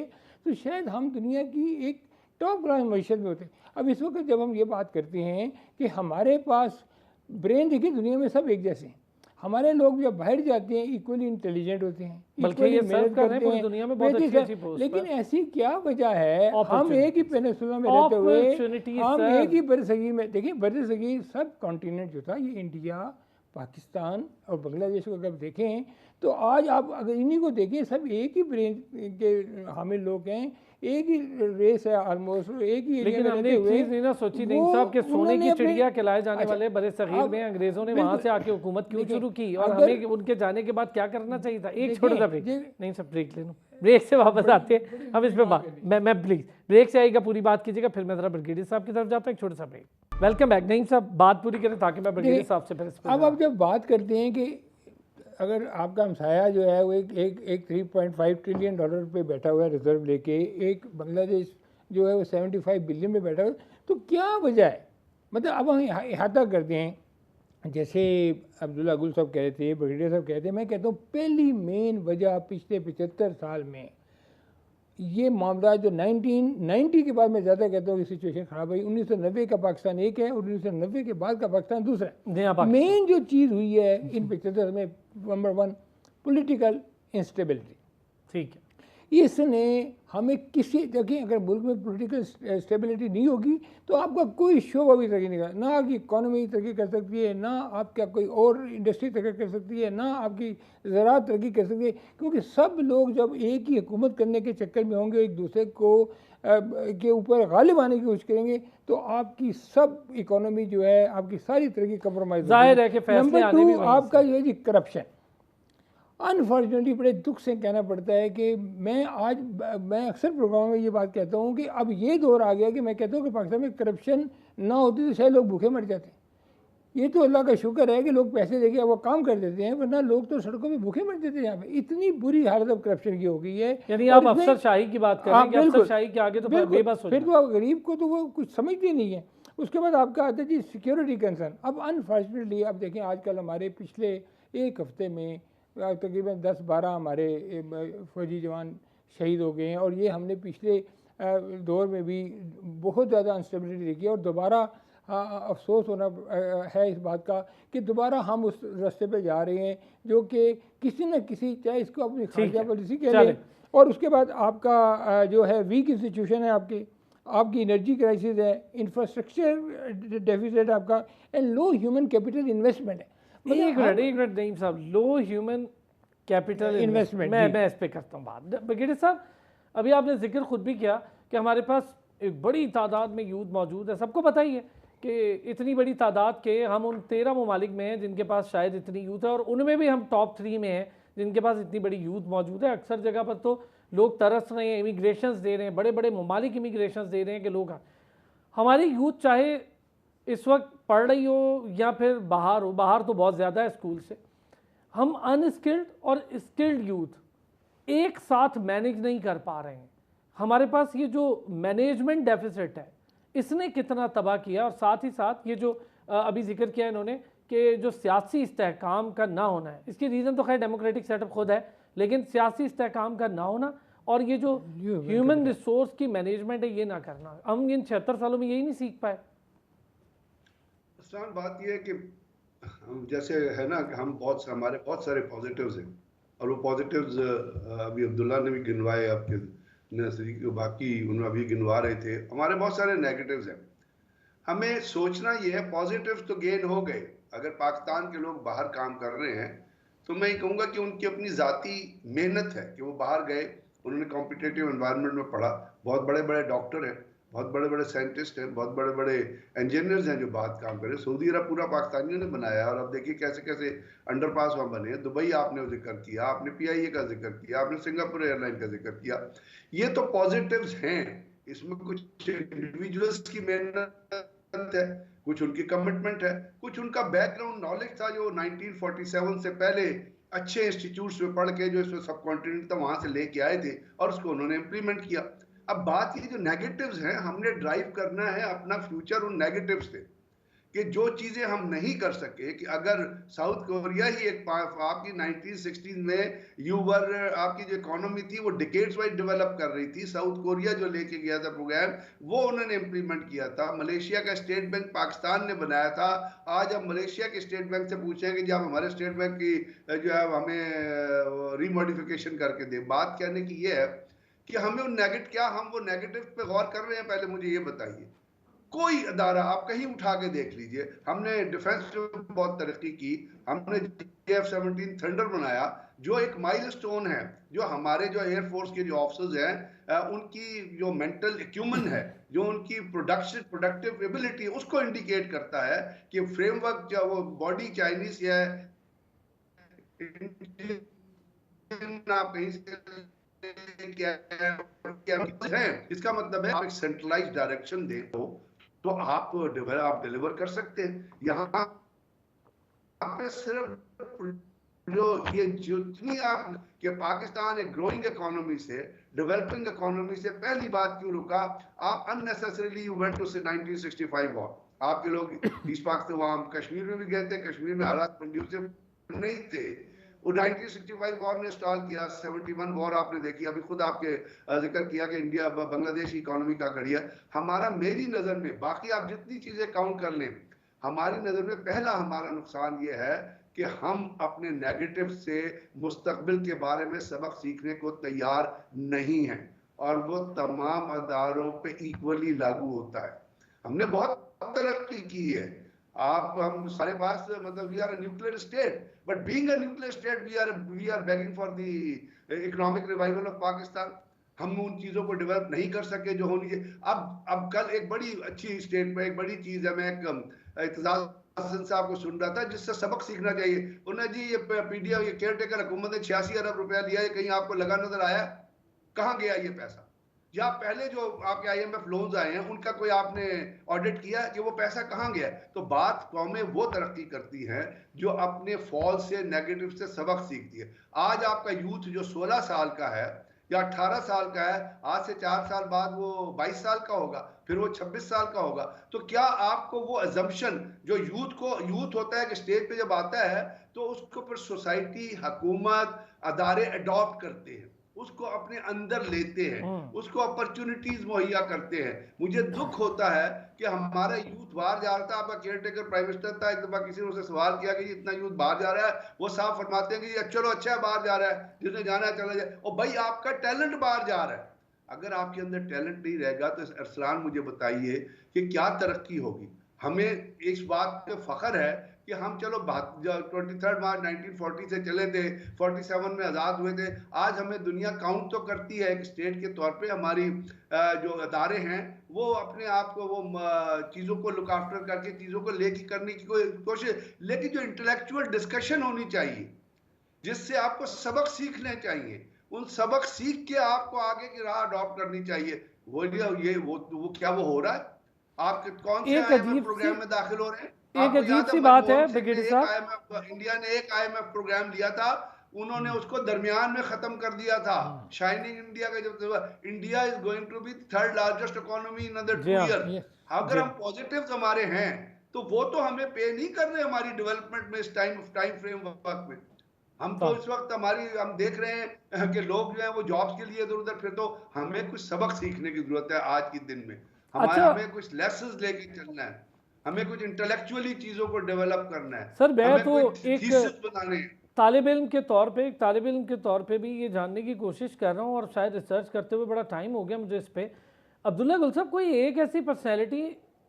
तो शायद हम दुनिया की एक टॉप क्लास मैशत में होते। अब इस वक्त जब हम ये बात करते हैं कि हमारे पास ब्रेन, देखिए दुनिया में सब एक जैसे हैं, हमारे लोग जब बाहर जाते हैं इक्वली इंटेलिजेंट होते हैं, बल्कि equally ये सर्व मेहनत कर रहे हैं करते पूरी हैं, दुनिया में बहुत बेहतरीन अच्छी-अच्छी पोस्ट लेकिन पर। ऐसी क्या वजह है हम एक ही पेनिसुला में रहते हुए, Opportunity, हम sir। एक ही बरसगीर में, देखिए बरसगीर सब कॉन्टिनेंट जो था, ये इंडिया, पाकिस्तान और बांग्लादेश को अगर देखें, तो आज आप अगर इन्हीं को देखें, सब एक ही ब्रेन के हामिल लोग हैं, एक ही रेस है ऑलमोस्ट, एक ही एरिया लेकिन में हमने रहते एक हुए। चीज नहीं ना सोची नहीं वो साहब कि सोने उन्होंने की अपने- चिड़िया कहलाए जाने अच्छा, वाले बड़े सगीर अब- में अंग्रेजों ने बिल्कुल। वहां से आके हुकूमत क्यों देखिए, शुरू की, और अगर- हमें उनके जाने के बाद क्या करना चाहिए था। एक देखिए, छोटा सा ब्रेक, ये- नहीं सब ब्रेक ले लो, ब्रेक से वापस आते हैं हम इस पे बात, मैं प्लीज ब्रेक से आएगा पूरी बात कीजिएगा, फिर मैं जरा ब्रिगेडियर साहब की तरफ जाता हूँ, एक छोटा सा ब्रेक। Welcome back. नहीं साहब बात पूरी करें ताकि मैं ब्रिगेडियर साहब से फिर इस पे अब आप जब बात करते हैं कि अगर आपका हमसाया जो है वो एक 3.5 ट्रिलियन डॉलर पे बैठा हुआ है रिजर्व लेके, एक बांग्लादेश जो है वो 75 बिलियन में बैठा हुआ है, तो क्या वजह है? मतलब अब हम इहाता करते हैं, जैसे अब्दुल्ला गुल साहब कह रहे थे, ब्रिगेडियर साहब कहते हैं, मैं कहता हूँ पहली मेन वजह पिछले 75 साल में ये मामला जो 1990 के बाद मैं ज़्यादा कहता हूँ कि सिचुएशन ख़राब हुई। 1990 का पाकिस्तान एक है और 1990 के बाद का पाकिस्तान दूसरा नया है। पाकिस्तान। मेन जो चीज़ हुई है इन 75 में, नंबर 1 पॉलिटिकल इंस्टेबिलिटी। ठीक है, इसने हमें किसी, देखिए अगर मुल्क में पॉलिटिकल स्टेबिलिटी नहीं होगी तो आपका कोई शोबा भी तरक्की नहीं कर, ना आपकी इकॉनमी तरक्की कर सकती है, ना आपका कोई और इंडस्ट्री तरक्की कर सकती है, ना आपकी ज़राअत तरक्की कर सकती है, क्योंकि सब लोग जब एक ही हुकूमत करने के चक्कर में होंगे, एक दूसरे को के ऊपर गालिब आने की कोशिश करेंगे, तो आपकी सब इकोनॉमी जो है, आपकी सारी तरक्की कंप्रोमाइज। जाहिर है कि फैसले आने भी वहीं से। आपका जो है जी करप्शन। अनफॉर्चुनेटली बड़े दुख से कहना पड़ता है कि मैं अक्सर प्रोग्राम में ये बात कहता हूँ कि अब ये दौर आ गया कि मैं कहता हूँ कि पाकिस्तान में करप्शन ना होती तो शायद लोग भूखे मर जाते। ये तो अल्लाह का शुक्र है कि लोग पैसे देके वो काम कर देते हैं, वरना लोग तो सड़कों में भूखे मर जाते हैं। यहाँ पे इतनी बुरी हालत अब करप्शन की हो गई है। यानी और आप इसमें- अफसरशाही की बात कर रहे हाँ, हैं कि बिल्कुल, अफसरशाही के आगे तो बिल्कुल। बेबस हो फिर जाए। तो आप गरीब को तो वो कुछ समझते नहीं है। उसके बाद आपका आता है जी सिक्योरिटी कंसर्न। अब अनफॉर्चुनेटली आप देखें आजकल हमारे पिछले एक हफ्ते में तकरीबन 10-12 हमारे फौजी जवान शहीद हो गए हैं, और ये हमने पिछले दौर में भी बहुत ज़्यादा अनस्टेबिलिटी देखी है। और दोबारा अफसोस होना है इस बात का कि दोबारा हम उस रास्ते पे जा रहे हैं जो कि किसी न किसी, चाहे इसको अपनी खारजा पॉलिसी के लिए, और उसके बाद आपका जो है वीक इंस्टीट्यूशन है, आपकी एनर्जी क्राइसिस है, इंफ्रास्ट्रक्चर डेफिसिट आपका, and low human capital investment है। एक मिनट नहीं साहब, लो ह्यूमन कैपिटल इन्वेस्टमेंट। मैं इस पे करता हूँ बात। ब्रिगेडियर साहब, अभी आपने जिक्र खुद भी किया कि हमारे पास एक बड़ी तादाद में यूथ मौजूद है। सबको पता ही है कि इतनी बड़ी तादाद के हम उन 13 ममालिक में हैं जिनके पास शायद इतनी यूथ है, और उनमें भी हम टॉप 3 में हैं जिनके पास इतनी बड़ी यूथ मौजूद है। अक्सर जगह पर तो लोग तरस रहे हैं, इमिग्रेशंस दे रहे हैं, बड़े बड़े ममालिक इमिग्रेशंस दे रहे हैं कि लोग, हमारी यूथ चाहे इस वक्त पढ़ रही हो या फिर बाहर हो, बाहर तो बहुत ज़्यादा है स्कूल से, हम अनस्किल्ड और स्किल्ड यूथ एक साथ मैनेज नहीं कर पा रहे हैं। हमारे पास ये जो मैनेजमेंट डेफिसिट है इसने कितना तबाह किया, और साथ ही साथ ये जो अभी जिक्र किया इन्होंने कि जो सियासी इस्तेहकाम का ना होना है, इसकी रीज़न तो खैर डेमोक्रेटिक सेटअप खुद है, लेकिन सियासी इस्तेहकाम का ना होना और ये जो ह्यूमन रिसोर्स की मैनेजमेंट है ये ना करना, हम इन 76 सालों में यही नहीं सीख पाए। बात ये है कि जैसे है ना कि हमारे बहुत सारे पॉजिटिव्स हैं, और वो पॉजिटिव्स अभी अब्दुल्ला ने भी गिनवाए, आपके नसरी के बाकी उन्होंने अभी गिनवा रहे थे। हमारे बहुत सारे नेगेटिव्स हैं। हमें सोचना ये है, पॉजिटिव्स तो गेन हो गए। अगर पाकिस्तान के लोग बाहर काम कर रहे हैं तो मैं ये कहूँगा कि उनकी अपनी ज़ाती मेहनत है कि वो बाहर गए, उन्होंने कॉम्पिटिटिव एनवायरनमेंट में पढ़ा। बहुत बड़े बड़े डॉक्टर हैं, बहुत बड़े बड़े साइंटिस्ट हैं, बहुत बड़े बड़े इंजीनियर्स हैं जो बात काम कर रहे हैं। सऊदी अरब पूरा पाकिस्तानियों ने बनाया, और अब देखिए कैसे कैसे अंडरपास वहाँ बने हैं। दुबई आपने जिक्र किया, आपने PIA का जिक्र किया, आपने सिंगापुर एयरलाइन का जिक्र किया। ये तो पॉजिटिव्स हैं। इसमें कुछ इंडिविजुअल्स की मेहनत है, कुछ उनकी कमिटमेंट है, कुछ उनका बैकग्राउंड नॉलेज था जो 1947 से पहले अच्छे इंस्टीट्यूट्स में पढ़ के जो इसमें सब कॉन्टिनेंट था वहां से लेके आए थे, और उसको उन्होंने इम्प्लीमेंट किया। अब बात ये जो नेगेटिव्स हैं, हमने ड्राइव करना है अपना फ्यूचर उन नेगेटिव्स से, कि जो चीजें हम नहीं कर सके, कि अगर साउथ कोरिया ही एक आपकी 1960 में आपकी जो इकोनॉमी थी वो डिकेड्स वाइज डेवलप कर रही थी। साउथ कोरिया जो लेके गया था प्रोग्राम, वो उन्होंने इंप्लीमेंट किया था। मलेशिया का स्टेट बैंक पाकिस्तान ने बनाया था। आज हम मलेशिया के स्टेट बैंक से पूछेंगे कि आप हमारे स्टेट बैंक की जो है हमें रीमोडिफिकेशन करके दे। बात कहने की ये है कि हमें हम वो नेगेटिव पे गौर कर रहे हैं? पहले मुझे ये बताइए, कोई अदारा आप कहीं उठा के देख लीजिए। हमने डिफेंस में बहुत तरक्की की, हमने F-17 थंडर बनाया जो एक माइलस्टोन है, जो हमारे जो एयरफोर्स के जो ऑफिसर्स हैं उनकी जो मेंटल एक्यूमन है, जो उनकी प्रोडक्टिव एबिलिटी, उसको इंडिकेट करता है कि फ्रेमवर्क जो वो बॉडी चाइनीज है, आप कहीं से क्या है, इसका मतलब है आप एक सेंट्रलाइज डायरेक्शन दे तो आप डिलीवर कर सकते हैं। यहाँ पे सिर्फ जो ये जितनी आप कि पाकिस्तान एक ग्रोइंग इकोनॉमी से डेवलपिंग इकोनॉमी से पहली बात क्यों रुका? आप अननेसेसरीली यू वेंट टू से 1965 वॉर। आपके लोग ईस्ट पाक से वहां कश्मीर में भी गए थे, कश्मीर में हालात कंड्यूसिव नहीं थे। वो 1965 वॉर ने स्टाल किया, 71 वॉर आपने देखी, अभी खुद आपके जिक्र किया कि इंडिया बांग्लादेश इकोनॉमी का घड़िया। मेरी नज़र में, बाकी आप जितनी चीज़ें काउंट कर लें, हमारी नज़र में पहला हमारा नुकसान ये है कि हम अपने नेगेटिव से मुस्तकबिल के बारे में सबक सीखने को तैयार नहीं हैं, और वो तमाम अदारों पे इक्वली लागू होता है। हमने बहुत तरक्की की है, हम हमारे पास मतलब we are a nuclear state, but being a nuclear state we are begging for the economic revival of Pakistan. हम उन चीजों को डेवलप नहीं कर सके जो होनी चाहिए। अब कल एक बड़ी अच्छी स्टेट में एक बड़ी चीज है, मैं एक इत्तेजाज हसन साहब को सुन रहा था जिससे सबक सीखना चाहिए। उन्होंने जी ये PDF ये केयर टेकर हुकूमत ने 86 अरब रुपया लिया है, कहीं आपको लगा नजर आया? कहाँ गया ये पैसा? या पहले जो आपके IMF लोन्स आए हैं उनका कोई आपने ऑडिट किया कि वो पैसा कहाँ गया? तो बात कौमें वो तरक्की करती हैं जो अपने फॉल से, नेगेटिव से सबक सीखती है। आज आपका यूथ जो 16 साल का है या 18 साल का है, आज से 4 साल बाद वो 22 साल का होगा, फिर वो 26 साल का होगा। तो क्या आपको वो अजम्पशन जो यूथ होता है कि स्टेज पे जब आता है तो उसको फिर सोसाइटी, हुकूमत, अदारे अडॉप्ट करते हैं, उसको अपने अंदर लेते हैं, उसको अपॉर्चुनिटीज मुहैया करते हैं। मुझे दुख होता है कि हमारा यूथ बाहर जा रहा था, आपका केयर टेकर प्राइम मिनिस्टर था, एक दफा किसी ने उससे सवाल किया कि इतना यूथ बाहर जा रहा है, वो साफ फरमाते हैं कि चलो अच्छा है बाहर जा रहा है, जिसने जाना है चला जाए। और भाई आपका टैलेंट बाहर जा रहा है, अगर आपके अंदर टैलेंट नहीं रहेगा तो अरसलान मुझे बताइए कि क्या तरक्की होगी? हमें इस बात पे फख्र है कि हम चलो 23 मार्च 1940 से चले थे, 47 में आज़ाद हुए थे। आज हमें दुनिया काउंट तो करती है एक स्टेट के तौर पे, हमारी जो अदारे हैं वो अपने आप को वो चीज़ों को लुक आफ्टर करके चीज़ों को लेके करने की कोशिश, लेकिन जो इंटेलेक्चुअल डिस्कशन होनी चाहिए जिससे आपको सबक सीखने चाहिए, उन सबक सीख के आपको आगे की राह अडॉप्ट करनी चाहिए। वो क्या वो हो रहा है? आप कौन से एक आईएमएफ अजीब सी प्रोग्राम में दाखिल हो रहे हैं? एक आपको अजीब याद है सी बात है मनमोहन सिंह ने ब्रिगेडियर एक साहब। आईएमएफ, इंडिया ने एक आईएमएफ प्रोग्राम लिया था, उन्होंने उसको दरमियान में खत्म कर दिया था। शाइनिंग इंडिया का जब India is going to be third largest economy in other G 2 हाँ। ईयर, यस अगर हम पॉजिटिव्स हमारे हैं तो वो तो हमें पे नहीं कर रहे हमारी डेवलपमेंट में इस टाइम फ्रेम वर्क में। हम तो इस वक्त हम देख रहे हैं कि लोग जो है वो जॉब्स के लिए इधर उधर, फिर तो हमें कुछ सबक सीखने की जरूरत है आज के दिन में। अच्छा हमें कुछ लेसन्स लेके चलना है, हमें कुछ इंटेलेक्चुअली चीजों को डेवलप करना है, सर, मैं हमें तो कोई एक थीसिस बनाने हैं। तालिब इल्म के तौर पे, एक तालिब इल्म के तौर पे भी ये जानने की कोशिश कर रहा हूँ, और शायद रिसर्च करते हुए बड़ा टाइम हो गया मुझे इस पे। अब्दुल्ला गुल साहब, कोई एक ऐसी पर्सनैलिटी,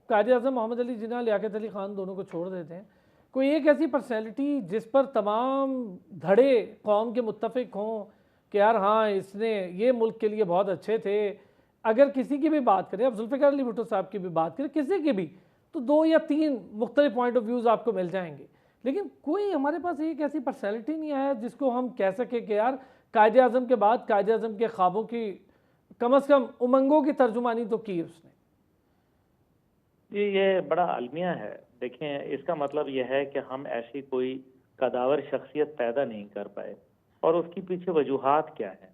कायद आज़म मोहम्मद अली जिन्ना, लियाकत अली ख़ान, दोनों को छोड़ देते हैं, कोई एक ऐसी पर्सनैलिटी जिस पर तमाम धड़े कौम के मुत्तफ़िक हों कि यार हाँ, इसने ये मुल्क के लिए बहुत अच्छे थे। अगर किसी की भी बात करें, अब जुल्फ़िकार अली भुट्टो साहब की भी बात करें, किसी की भी, तो 2 या 3 मुख्तलिफ पॉइंट ऑफ व्यूज़ आपको मिल जाएंगे। लेकिन कोई हमारे पास एक ऐसी पर्सनैलिटी नहीं आया जिसको हम कह सके कि यार कायद आज़म के बाद कायद आज़म के ख्वाबों की, कम से कम उमंगों की तर्जुमानी तो की उसने। ये बड़ा अलमिया है। देखें, इसका मतलब यह है कि हम ऐसी कोई कदावर शख्सियत पैदा नहीं कर पाए, और उसकी पीछे वजूहात क्या है?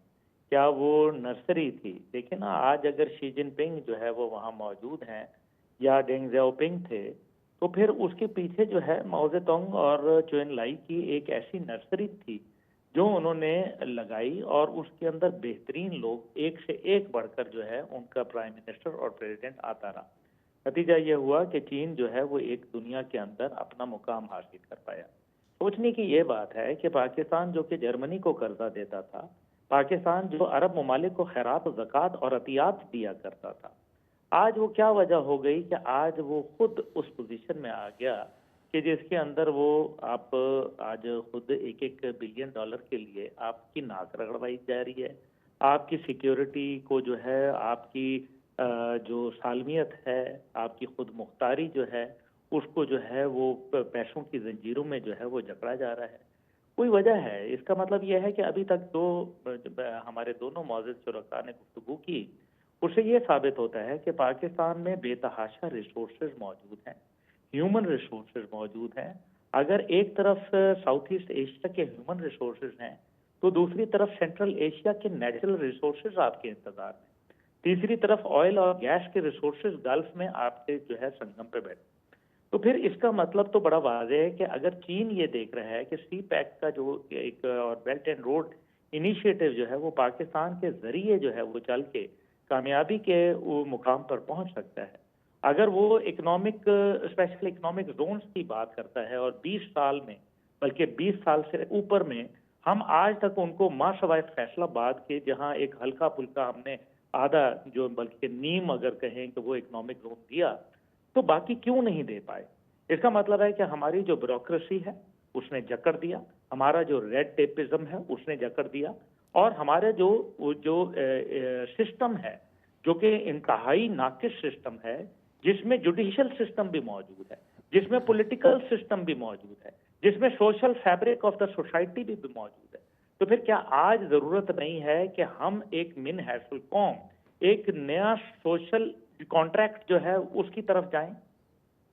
क्या वो नर्सरी थी? देखिए ना, आज अगर शी जिनपिंग जो है वो वहाँ मौजूद हैं, या डेंग ज़ियाओपिंग थे, तो फिर उसके पीछे जो है माओ ज़ेडुंग और चौ एन लाई की एक ऐसी नर्सरी थी जो उन्होंने लगाई, और उसके अंदर बेहतरीन लोग एक से एक बढ़कर जो है उनका प्राइम मिनिस्टर और प्रेसिडेंट आता रहा। नतीजा ये हुआ कि चीन जो है वो एक दुनिया के अंदर अपना मुकाम हासिल कर पाया। सोचने की ये बात है कि पाकिस्तान जो कि जर्मनी को कर्जा देता था, पाकिस्तान जो अरब ममालिक को खैरात, ज़कात और अतियात दिया करता था, आज वो क्या वजह हो गई कि आज वो खुद उस पोजीशन में आ गया कि जिसके अंदर वो आप आज खुद $1-1 बिलियन के लिए आपकी नाक रगड़वाई जा रही है, आपकी सिक्योरिटी को जो है, आपकी जो सालमियत है, आपकी खुद मुख्तारी जो है, उसको जो है वो पैसों की जंजीरों में जो है वो जकड़ा जा रहा है। कोई वजह है? इसका मतलब यह है कि अभी तक हमारे दोनों मौजूद शुरका ने गुफ्तगू की, उससे ये साबित होता है कि पाकिस्तान में बेतहाशा रिसोर्सेज मौजूद हैं, ह्यूमन रिसोर्सेज मौजूद हैं। अगर एक तरफ साउथ ईस्ट एशिया के ह्यूमन रिसोर्सेज हैं, तो दूसरी तरफ सेंट्रल एशिया के नेचुरल रिसोर्सेज आपके इंतजार में, तीसरी तरफ ऑयल और गैस के रिसोर्सेज गल्फ में आपके जो है संगम पे बैठे। तो फिर इसका मतलब तो बड़ा वाज़ेह है कि अगर चीन ये देख रहा है कि सी पैक का जो एक और बेल्ट एंड रोड इनिशिएटिव जो है वो पाकिस्तान के जरिए जो है वो चल के कामयाबी के वो मुकाम पर पहुंच सकता है, अगर वो इकोनॉमिक स्पेशल इकोनॉमिक जोन्स की बात करता है, और 20 साल में, बल्कि 20 साल से ऊपर में, हम आज तक उनको माशवाए फैसलाबाद के, जहां एक हल्का फुल्का हमने आधा जो बल्कि नीम अगर कहें कि वो इकोनॉमिक जोन दिया, तो बाकी क्यों नहीं दे पाए? इसका मतलब है कि हमारी जो ब्यूरोक्रेसी है उसने जकड़ दिया, हमारा जो रेड टेपिज्म है उसने जकड़ दिया, और हमारे जो सिस्टम है जो कि इंतहाई नाकिस सिस्टम है, जिसमें जुडिशियल सिस्टम भी मौजूद है, जिसमें पॉलिटिकल सिस्टम भी मौजूद है, जिसमें social fabric of the society भी मौजूद है। तो फिर क्या आज जरूरत नहीं है कि हम एक मिन हैसल कौम, एक नया सोशल कॉन्ट्रैक्ट जो है उसकी तरफ जाएं?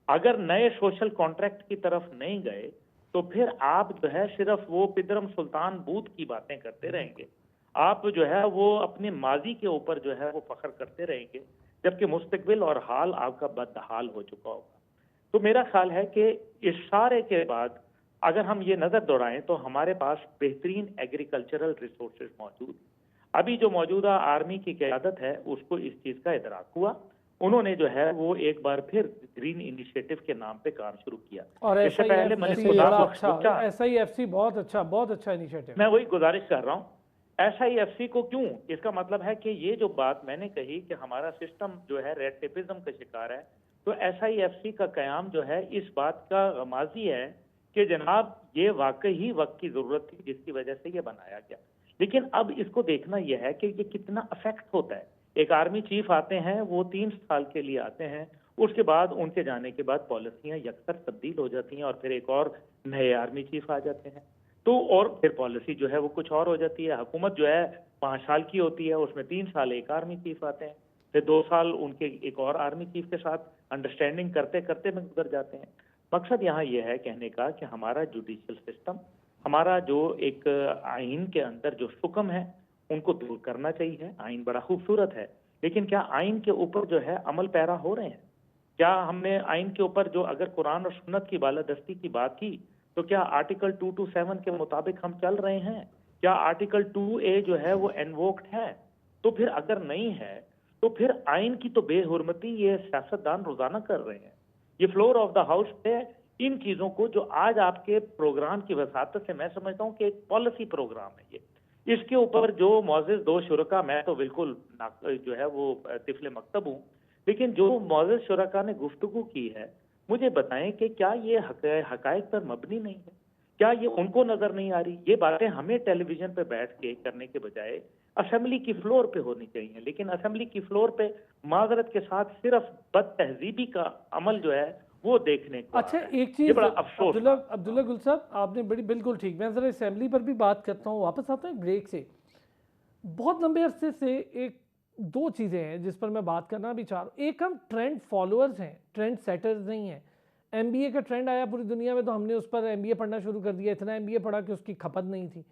अगर नए सोशल कॉन्ट्रैक्ट की तरफ नहीं गए तो फिर आप जो है सिर्फ वो पिदरम सुल्तान बूथ की बातें करते रहेंगे, आप जो है वो अपने माजी के ऊपर जो है वो फख्र करते रहेंगे, जबकि मुस्तकबिल और हाल आपका बदहाल हो चुका होगा। तो मेरा ख्याल है कि इस सारे के बाद अगर हम ये नजर दौड़ाएं तो हमारे पास बेहतरीन एग्रीकल्चरल रिसोर्सेज मौजूद। अभी जो मौजूदा आर्मी की क़यादत है उसको इस चीज का इदराक हुआ, उन्होंने जो है वो एक बार फिर ग्रीन इनिशिएटिव के नाम पे काम शुरू किया। और इससे पहले मैंने SIFC बहुत अच्छा इनिशिएटिव। मैं वही गुजारिश कर रहा हूँ, SIFC को क्यों? इसका मतलब है कि ये जो बात मैंने कही कि हमारा सिस्टम जो है रेड टेपिज्म का शिकार है, तो SIFC का कयाम जो है इस बात का माजी है कि जनाब ये वाकई ही वक्त की जरूरत थी जिसकी वजह से ये बनाया गया। लेकिन अब इसको देखना यह है कि ये कितना अफेक्ट होता है। एक आर्मी चीफ आते हैं, वो 3 साल के लिए आते हैं, उसके बाद उनके जाने के बाद पॉलिसियां यकसर तब्दील हो जाती हैं और फिर एक और नए आर्मी चीफ आ जाते हैं, तो और फिर पॉलिसी जो है वो कुछ और हो जाती है। हुकूमत जो है 5 साल की होती है, उसमें 3 साल एक आर्मी चीफ आते हैं, फिर 2 साल उनके एक और आर्मी चीफ के साथ अंडरस्टैंडिंग करते करते में गुजर जाते हैं। मकसद यहाँ यह है कहने का कि हमारा जुडिशियल सिस्टम, हमारा जो एक आइन के अंदर जो हुक्म है उनको दूर करना चाहिए। आइन बड़ा खूबसूरत है, लेकिन क्या आइन के ऊपर जो है अमल पैरा हो रहे हैं? क्या हमने आइन के ऊपर जो, अगर कुरान और सुन्नत की बालादस्ती की बात की, तो क्या आर्टिकल 227 के मुताबिक हम चल रहे हैं? क्या आर्टिकल 2A जो है वो इन्वोक्ड है? तो फिर अगर नहीं है तो फिर आइन की तो बेहुरमती ये सियासतदान रोजाना कर रहे हैं। ये फ्लोर ऑफ द हाउस पे इन चीजों को, जो आज आपके प्रोग्राम की वसात से मैं समझता हूँ कि एक पॉलिसी प्रोग्राम है ये, इसके ऊपर जो मौजूद 2 शुरका, मैं तो बिल्कुल जो है वो तिफले मकतब हूँ, लेकिन जो मौजूद शुरका ने गुफ्तगू की है, मुझे बताएं कि क्या ये हकायक पर मबनी नहीं है? क्या ये उनको नजर नहीं आ रही? ये बातें हमें टेलीविजन पे बैठ के करने के बजाय असेंबली की फ्लोर पे होनी चाहिए। लेकिन असेंबली की फ्लोर पे माजरत के साथ सिर्फ बद तहजीबी का अमल जो है वो देखने को अच्छा, आता है। एक ये चीज बड़ा अफसोस अब्दुल्ला गुल साहब, आपने बड़ी बिल्कुल ठीक, मैं जरा असेंबली पर भी बात करता हूँ, वापस आता हूँ ब्रेक से। बहुत लंबे अरसे से एक 2 चीज़ें हैं जिस पर मैं बात करना भी चाह रहा हूँ। एक, हम ट्रेंड फॉलोअर्स हैं, ट्रेंड सेटर्स नहीं हैं। MBA का ट्रेंड आया पूरी दुनिया में तो हमने उस पर MBA पढ़ना शुरू कर दिया, इतना MBA पढ़ा कि उसकी खपत नहीं थी।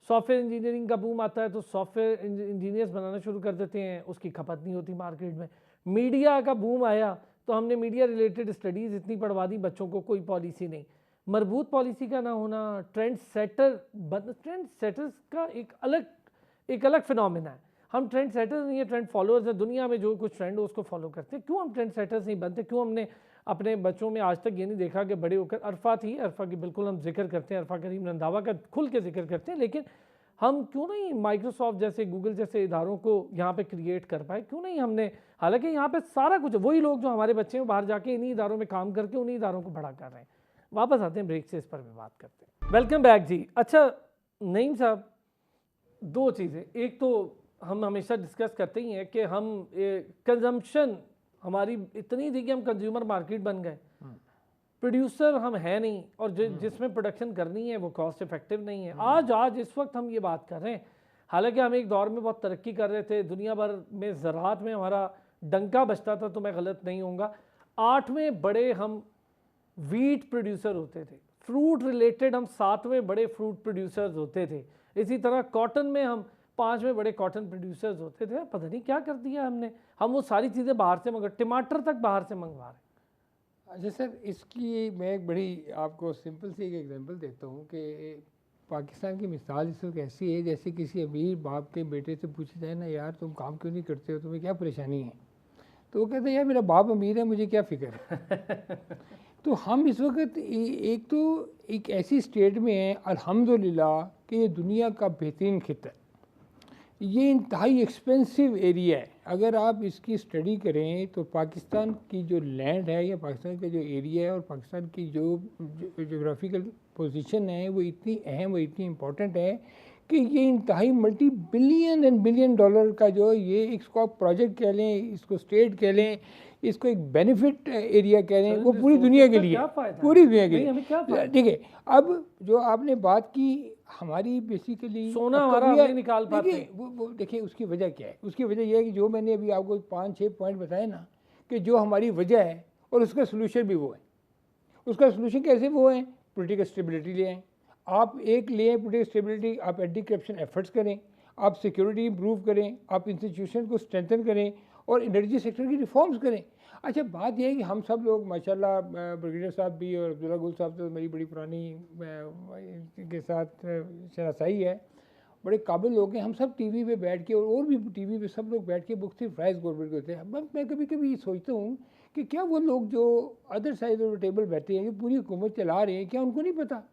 सॉफ्टवेयर इंजीनियरिंग का बूम आता है तो सॉफ्टवेयर इंजीनियर्स बनाना शुरू कर देते हैं, उसकी खपत नहीं होती मार्केट में। मीडिया का बूम आया तो हमने मीडिया रिलेटेड स्टडीज़ इतनी पढ़वा दी बच्चों को, कोई पॉलिसी नहीं। मरबूत पॉलिसी का ना होना, ट्रेंड सेटर्स का एक अलग फिनोमेना है। हम ट्रेंड सेटर्स नहीं है, ट्रेंड फॉलोअर्स हैं। दुनिया में जो कुछ ट्रेंड हो उसको फॉलो करते हैं। क्यों हम ट्रेंड सेटर्स नहीं बनते? क्यों हमने अपने बच्चों में आज तक ये नहीं देखा कि बड़े होकर, अरफा थी, अरफा की बिल्कुल हम जिक्र करते हैं, अरफा करीम रंधावा का खुल के जिक्र करते हैं, लेकिन हम क्यों नहीं माइक्रोसॉफ्ट जैसे, गूगल जैसे इदारों को यहाँ पे क्रिएट कर पाए? क्यों नहीं हमने, हालांकि यहाँ पे सारा कुछ वही लोग जो हमारे बच्चे हैं बाहर जाके इन्हीं इदारों में काम करके उन्हीं इदारों को बड़ा कर रहे हैं। वापस आते हैं ब्रेक से, इस पर भी बात करते हैं। वेलकम बैक जी। अच्छा नईम साहब, 2 चीज़ें, एक तो हम हमेशा डिस्कस करते ही हैं कि हम कंजम्पशन हमारी इतनी थी कि हम कंज्यूमर मार्केट बन गए, प्रोड्यूसर हम हैं नहीं, और जिसमें प्रोडक्शन करनी है वो कॉस्ट इफेक्टिव नहीं है। आज इस वक्त हम ये बात कर रहे हैं, हालांकि हम एक दौर में बहुत तरक्की कर रहे थे, दुनिया भर में ज़राअत में हमारा डंका बजता था, तो मैं गलत नहीं होऊंगा। 8वें बड़े हम वीट प्रोड्यूसर होते थे, फ्रूट रिलेटेड हम 7वें बड़े फ्रूट प्रोड्यूसर्स होते थे, इसी तरह कॉटन में हम 5वें बड़े कॉटन प्रोड्यूसर्स होते थे। पता नहीं क्या कर दिया हमने, हम वो सारी चीज़ें बाहर से मंगा, टमाटर तक बाहर से मंगवा रहे हैं। अच्छा सर, इसकी मैं एक बड़ी आपको सिंपल सी एक एग्जांपल देता हूँ कि पाकिस्तान की मिसाल इस वक्त ऐसी है जैसे किसी अमीर बाप के बेटे से पूछा जाए ना, यार तुम काम क्यों नहीं करते हो, तुम्हें क्या परेशानी है? तो वो कहते हैं यार मेरा बाप अमीर है, मुझे क्या फ़िक्र है। तो हम इस वक्त एक ऐसी स्टेट में हैं अल्हम्दुलिल्लाह कि ये दुनिया का बेहतरीन खिता है, ये इंतहाई एक्सपेंसिव एरिया है। अगर आप इसकी स्टडी करें तो पाकिस्तान की जो लैंड है या पाकिस्तान का जो एरिया है और पाकिस्तान की जो जोग्राफिकल पोजीशन है वो इतनी अहम और इतनी इम्पोर्टेंट है कि ये इंतहाई मल्टी बिलियन डॉलर का जो ये इसको आप प्रोजेक्ट कह लें, इसको स्टेट कह लें, इसको एक बेनिफिट एरिया कह लें, वो पूरी दुनिया के लिए, पूरी दुनिया के लिए। ठीक है, अब जो आपने बात की हमारी बेसिकली सोना हमारा नहीं निकाल पाते, वो देखिए उसकी वजह क्या है। उसकी वजह यह है कि जो मैंने अभी आपको 5-6 पॉइंट बताए ना, कि जो हमारी वजह है और उसका सलूशन भी वो है। उसका सलूशन कैसे वो है? पॉलिटिकल स्टेबिलिटी ले आएँ आप, एक ले आएँ पॉलिटिकल स्टेबिलिटी, आप एंटी करप्शन एफर्ट्स करें, आप सिक्योरिटी इंप्रूव करें, आप इंस्टीट्यूशन को स्ट्रेंथन करें और एनर्जी सेक्टर की रिफॉर्म्स करें। अच्छा बात यह है कि हम सब लोग माशाल्लाह, ब्रिगेडियर साहब भी और अब्दुल्ला गुल साहब तो मेरी बड़ी पुरानी के साथ शनासाई है, बड़े काबिल लोग हैं। हम सब टीवी पे बैठ के और भी टीवी पे सब लोग बैठ के बुक सिर्फ राइस गवर्नमेंट के होते हैं। मैं कभी कभी सोचता हूँ कि क्या वो लोग जो अदर साइड ऑफ टेबल बैठे हैं, जो पूरी हुकूमत चला रहे हैं, क्या उनको नहीं पता?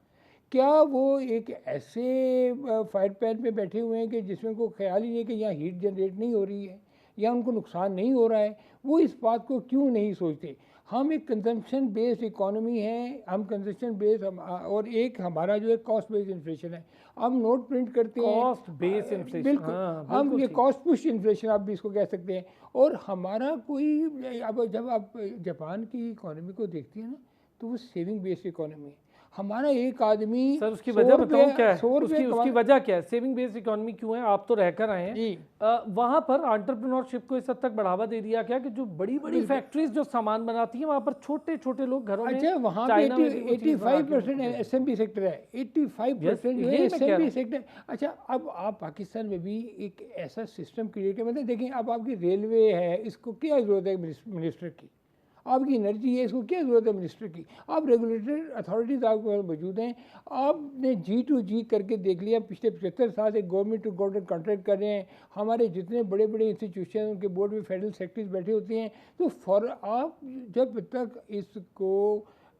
क्या वो एक ऐसे फायर पैन में बैठे हुए हैं कि जिसमें कोई ख्याल ही नहीं है कि यहाँ हीट जनरेट नहीं हो रही है या उनको नुकसान नहीं हो रहा है? वो इस बात को क्यों नहीं सोचते? हम एक कंजम्पशन बेस्ड इकोनॉमी है, हम कंजम्पशन बेस्ड और एक हमारा जो है कॉस्ट बेस्ड इन्फ्लेशन है। हम नोट प्रिंट करते हैं, कॉस्ट बेस इन्फ्लेशन, बिल्कुल हाँ हम बिल्कुल ये ठीक। कॉस्ट पुश इन्फ्लेशन आप भी इसको कह सकते हैं। और हमारा कोई, अब जब आप जापान की इकोनॉमी को देखती हैं ना, तो वो सेविंग बेस्ड इकोनॉमी है। हमारा एक आदमी सर उसकी 100 वजह बताऊं रुपये क्या है, 100 रुपये उसकी वजह क्या है, सेविंग बेस्ड इकोनॉमी क्यों है, आप तो रहकर आए हैं जी वहां पर एंटरप्रेन्योरशिप को इस हद तक बढ़ावा दे दिया गया कि जो बड़ी बड़ी फैक्ट्रीज जो सामान बनाती हैं वहां पर छोटे छोटे लोग घरों में, अच्छा वहाँ पे चाइना में भी वो चीज़ बना के 85% उनको देते हैं। एसएमबी सेक्टर है, 85% जो है यही मैं कह रहा एसएमबी हूं। सेक्टर। अच्छा अब आप पाकिस्तान में भी एक ऐसा सिस्टम क्रिएट कर, मतलब देखें अब आपकी रेलवे है, इसको क्या ज़रूरत है मिनिस्टर की, आपकी एनर्जी है, इसको क्या ज़रूरत है मिनिस्टर की, आप रेगुलेटरी अथॉरिटीज़ आपके पास मौजूद हैं। आपने G2G करके देख लिया, पिछले 75 साल से गवर्नमेंट टू गवर्नमेंट कॉन्ट्रैक्ट कर रहे हैं। हमारे जितने बड़े बड़े इंस्टीट्यूशन उनके बोर्ड में फेडरल सेक्रेटरीज बैठे होते हैं। तो फॉर आप जब तक इसको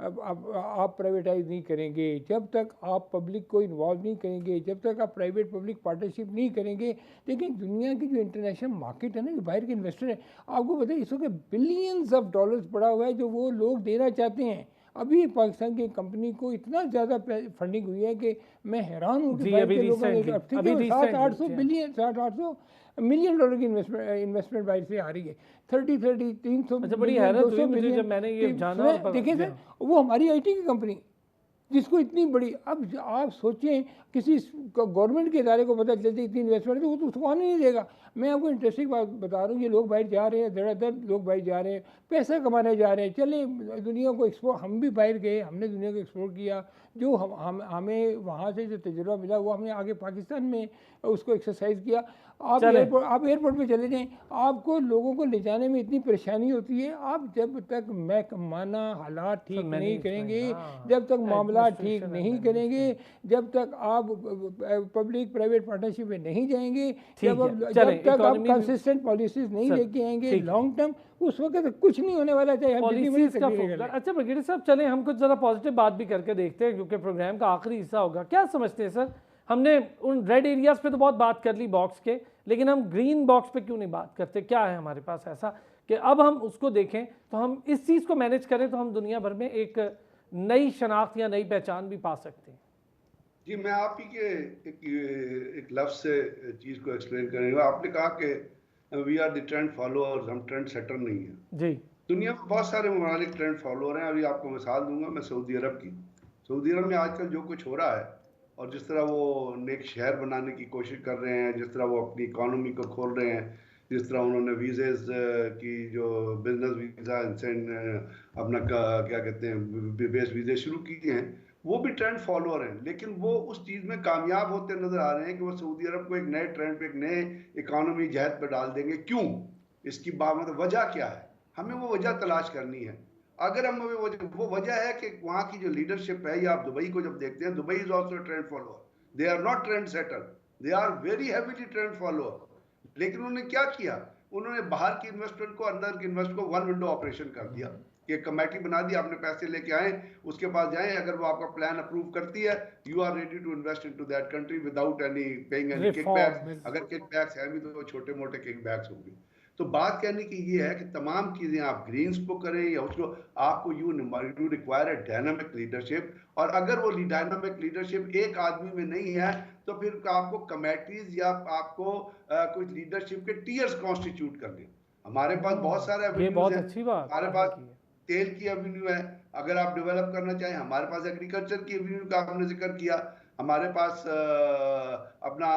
आप प्राइवेटाइज नहीं करेंगे, जब तक आप पब्लिक को इन्वॉल्व नहीं करेंगे, जब तक आप प्राइवेट पब्लिक पार्टनरशिप नहीं करेंगे, लेकिन दुनिया की जो इंटरनेशनल मार्केट है ना, जो बाहर के इन्वेस्टर हैं, आपको पता है इस वक्त बिलियंस ऑफ डॉलर्स पड़ा हुआ है जो वो लोग देना चाहते हैं। अभी पाकिस्तान की कंपनी को इतना ज़्यादा फंडिंग हुई है कि मैं हैरान हूँ कि जी, बाहर अभी के लोगों ने recently, अभी 700-800 recently, बिलियन 700-800 मिलियन डॉलर की इन्वेस्टमेंट बाहर से आ रही है। 30-30 300 अच्छा, बड़ी मिलियन हैरत 200 हुई मुझे मिलियन जब मैंने ये जाना और देखें जी सर, हाँ। वो हमारी आईटी की कंपनी जिसको इतनी बड़ी, अब आप सोचें किसी गवर्नमेंट के इदारे को पता चलती इतनी इन्वेस्टमेंट तो वो तो उसको आने नहीं देगा। मैं आपको इंटरेस्टिंग बात बता रहा हूँ, ये लोग बाहर जा रहे हैं, धड़ाधड़ लोग बाहर जा रहे हैं, पैसा कमाने जा रहे हैं। चले दुनिया को एक्सप्लोर, हम भी बाहर गए, हमने दुनिया को एक्सप्लोर किया, जो हमें वहाँ से जो तजुर्बा मिला वो हमने आगे पाकिस्तान में उसको एक्सरसाइज किया। आप एयरपोर्ट पे चले जाएं, आपको लोगों को ले जाने में इतनी परेशानी होती है। आप जब तक महकमाना हालात ठीक नहीं करेंगे, जब तक मामला ठीक नहीं करेंगे, जब तक आप पब्लिक प्राइवेट पार्टनरशिप में नहीं जाएंगे, जब तक आप कंसिस्टेंट पॉलिसीज नहीं लेके आएंगे लॉन्ग टर्म, उस वक्त कुछ नहीं होने वाला। चाहे हम जितनी बड़ी तकलीफ करें। अच्छा ब्रिगेडियर साहब, चलें हम कुछ ज़रा पॉजिटिव बात भी करके देखते हैं क्योंकि प्रोग्राम का आखिरी हिस्सा होगा। क्या समझते हैं सर, हमने उन रेड एरियाज पे तो बहुत बात कर ली बॉक्स के, लेकिन हम ग्रीन बॉक्स पे क्यों नहीं बात करते? क्या है हमारे पास ऐसा कि अब हम उसको देखें तो हम इस चीज़ को मैनेज करें तो हम दुनिया भर में एक नई शनाख्त या नई पहचान भी पा सकते हैं? जी, मैं आप ही के एक लफ्ज़ से चीज़ को एक्सप्लेन करूँगा। आपने कहा कि we are the trend followers, हम ट्रेंड सेटर नहीं हैं। जी, दुनिया में बहुत सारे ममालिक ट्रेंड फॉलोअर हैं। अभी आपको मिसाल दूंगा मैं सऊदी अरब की। सऊदी अरब में आजकल जो कुछ हो रहा है और जिस तरह वो नेक शहर बनाने की कोशिश कर रहे हैं, जिस तरह वो अपनी इकॉनमी को खोल रहे हैं, जिस तरह उन्होंने वीज़ेज़ की जो बिजनेस वीज़ा अपना क्या कहते हैं बेस वीज़े शुरू किए हैं, वो भी ट्रेंड फॉलोअर हैं। लेकिन वो उस चीज़ में कामयाब होते नज़र आ रहे हैं कि वो सऊदी अरब को एक नए ट्रेंड पे, एक नए इकॉनमी जहद पर डाल देंगे। क्यों? इसकी मतलब वजह क्या है? हमें वो वजह तलाश करनी है। अगर हम वो वजह है कि वहाँ की जो लीडरशिप है, या आप दुबई को जब देखते हैं, Dubai is also trend follower, they are not trend setter, they are very heavily trend follower. लेकिन उन्होंने क्या किया? उन्होंने बाहर की इन्वेस्टमेंट को, अंदर के इन्वेस्टर को वन विंडो ऑपरेशन कर दिया कि एक कमेटी बना दी, आपने पैसे लेके आए, उसके पास जाएं, अगर वो आपका प्लान अप्रूव करती है, you are ready to invest into that country without any paying any kickbacks. अगर किकबैक्स हैं भी तो छोटे मोटे किकबैक्स होंगे। तो बात कहने की ये है कि तमाम चीज़ें आप ग्रीन्स को करें या उसको, आपको you require a dynamic leadership. और अगर वो डायनामिक लीडरशिप एक आदमी में नहीं है तो फिर आपको कमेटीज या आपको कुछ लीडरशिप के टीयर्स कॉन्स्टिट्यूट करने। हमारे पास बहुत सारे एवेन्यूज हैं। अच्छी बात हमारे पास तेल की एवेन्यू है, अगर आप डेवलप करना चाहें। हमारे पास एग्रीकल्चर की एवेन्यू का आपने जिक्र किया। हमारे पास अपना,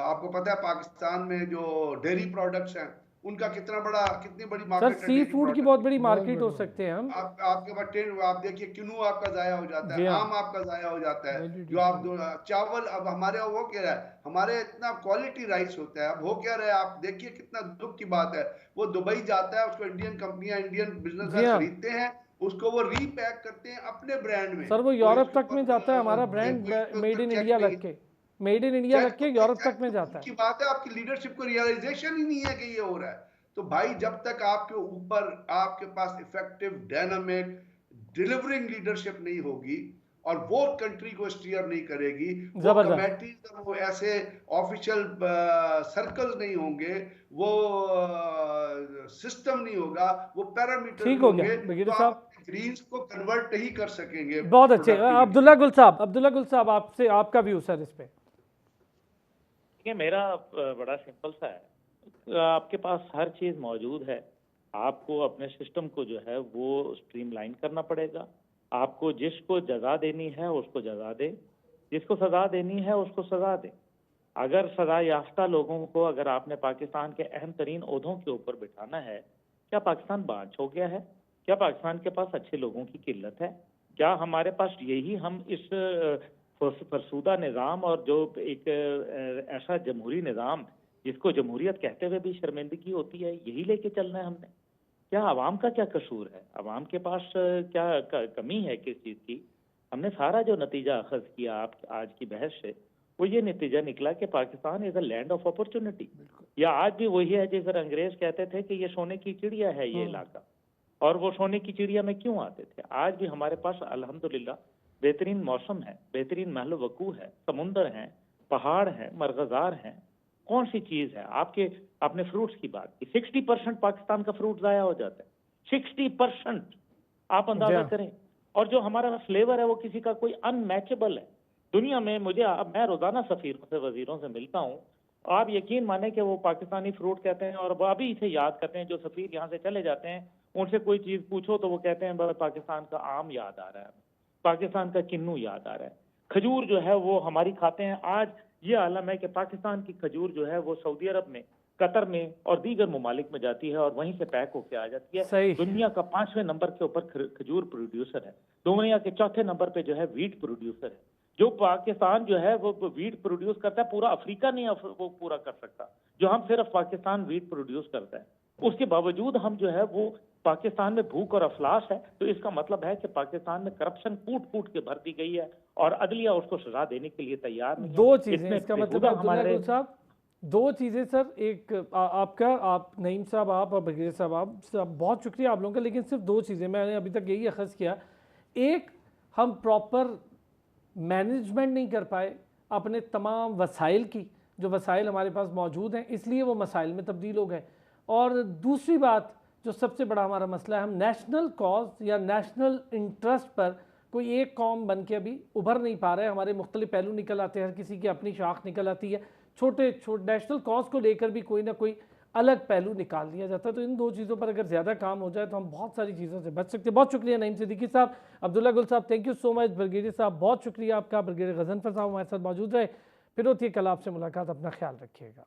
आपको पता है पाकिस्तान में जो डेयरी प्रोडक्ट्स हैं उनका कितनी बड़ी मार्केट है। सी फूड की बहुत बड़ी मार्केट हो सकते हैं हम। आपके पास आप देखिए किन्नू आपका जाया हो जाता है, आम आपका जाया हो जाता है, जो आप चावल। अब हमारे वो क्या है, हमारे इतना क्वालिटी राइस होता है। अब हो क्या रहा है, आप देखिए कितना दुख की बात है, वो दुबई जाता है, उसको इंडियन कंपनियां, इंडियन बिजनेसमैन खरीदते हैं, उसको वो रीपैक करते हैं अपने ब्रांड में। सर वो यूरोप तक में जाता है, हमारा ब्रांड मेड इन इंडिया रख के, मेड इन इंडिया रख के यूरोप तक में जाता है। की बात है, आपकी लीडरशिप को रियलाइजेशन ही नहीं है कि ये हो रहा है। तो भाई जब तक आपके ऊपर, आपके पास इफेक्टिव डायनामिक डिलीवरिंग लीडरशिप नहीं होगी और वो कंट्री को स्टीयर नहीं करेगी, वो जबरदस्त। कमेटीज और वो ऐसे ऑफिशियल सर्कल नहीं होंगे, वो सिस्टम नहीं होगा, वो पैरामीटर ठीक नहीं हो गया होंगे, ब्रिगेडियर तो साहब, आप ग्रीन्स को कन्वर्ट नहीं कर सकेंगे बहुत अच्छे। प्रोडक्टिविटी। अब्दुल्ला गुल साहब, आपसे आपका व्यू सर इस पे। देखिए, मेरा बड़ा सिंपल सा है। आपके पास हर चीज मौजूद है, आपको अपने सिस्टम को जो है वो स्ट्रीमलाइन करना पड़ेगा। आपको जिसको जजा देनी है उसको जजा दे, जिसको सजा देनी है उसको सजा दे। अगर सजा याफ्ता लोगों को अगर आपने पाकिस्तान के अहम तरीन ओहदों के ऊपर बिठाना है, क्या पाकिस्तान बांझ हो गया है? क्या पाकिस्तान के पास अच्छे लोगों की किल्लत है? क्या हमारे पास यही हम इस फरसूदा निज़ाम और जो एक ऐसा जमहूरी निज़ाम जिसको जमहूरियत कहते हुए भी शर्मिंदगी होती है, यही लेके चलना है हमने? क्या आवाम का क्या कसूर है? आवाम के पास क्या कमी है किस चीज़ की? हमने सारा जो नतीजा अखज़ किया आप आज की बहस से, वो ये नतीजा निकला कि Pakistan is a land of opportunity. या आज भी वही है जिस पर अंग्रेज कहते थे कि ये सोने की चिड़िया है ये इलाका, और वो सोने की चिड़िया में क्यों आते थे? आज भी हमारे पास अल्हम्दुलिल्लाह बेहतरीन मौसम है, बेहतरीन महल वकू है, समुंदर हैं, पहाड़ हैं, मरग़ज़ार हैं। कौन सी चीज़ है? आपने फ्रूट्स की बात की, 60% पाकिस्तान का फ्रूट ज़ाया हो जाता है, 60%। आप अंदाज़ा करें। और जो हमारा फ्लेवर है वो किसी का कोई अनमैचेबल है दुनिया में। मैं रोज़ाना सफ़ीरों से, वज़ीरों से मिलता हूँ, आप यकीन माने कि वो पाकिस्तानी फ्रूट कहते हैं और वो अभी इसे याद करते हैं। जो सफ़ीर यहाँ से चले जाते हैं, उनसे कोई चीज़ पूछो तो वो कहते हैं पाकिस्तान का आम याद आ रहा है, पाकिस्तान का किन्नू याद आ रहा है। खजूर जो है वो हमारी खाते हैं। आज ये आलम है कि पाकिस्तान की खजूर जो है वो सऊदी अरब में, कतर में और दीगर ममालिक में जाती है और वहीं से पैक होकर आ जाती है। सही। दुनिया का 5वें नंबर के ऊपर खजूर प्रोड्यूसर है। दुनिया के 4थे नंबर पे जो है वीट प्रोड्यूसर है। जो पाकिस्तान जो है वो वीट प्रोड्यूस करता है, पूरा अफ्रीका नहीं वो पूरा कर सकता जो हम सिर्फ पाकिस्तान वीट प्रोड्यूस करता है। उसके बावजूद हम जो है वो पाकिस्तान में भूख और अफलास है। तो इसका मतलब है कि पाकिस्तान में करप्शन कूट कूट के भर दी गई है और अदलिया उसको सजा देने के लिए तैयार नहीं है। दो चीजें इसका मतलब बेहुदा अब्दुल्ला गुल साहब, दो चीज़ें सर। एक आप नईम साहब, आप और ब्रिगेडियर साहब, आप बहुत शुक्रिया आप लोगों का, लेकिन सिर्फ दो चीज़ें मैंने अभी तक यही अखज़ किया। एक, हम प्रॉपर मैनेजमेंट नहीं कर पाए अपने तमाम वसाइल की, जो वसाइल हमारे पास मौजूद हैं, इसलिए वो मसाइल में तब्दील हो गए। और दूसरी बात जो सबसे बड़ा हमारा मसला है, हम नेशनल कॉज या नेशनल इंटरेस्ट पर कोई एक कौम बन के अभी उभर नहीं पा रहे। हमारे मुख्तलिफ पहलू निकल आते हैं, हर किसी की अपनी शाख निकल आती है, छोटे नेशनल कॉज को लेकर भी कोई ना कोई अलग पहलू निकाल लिया जाता है। तो इन दो चीज़ों पर अगर ज़्यादा काम हो जाए तो हम बहुत सारी चीज़ों से बच सकते हैं। बहुत शुक्रिया नईम सिद्दीकी साहब, अब्दुल्ला गुल साहब, thank you so much. Brigadier साहब बहुत शुक्रिया आपका, ब्रिगेडियर गजनफर साहब हमारे साथ मौजूद रहे। फिर होती है कल आपसे मुलाकात, अपना ख्याल रखिएगा।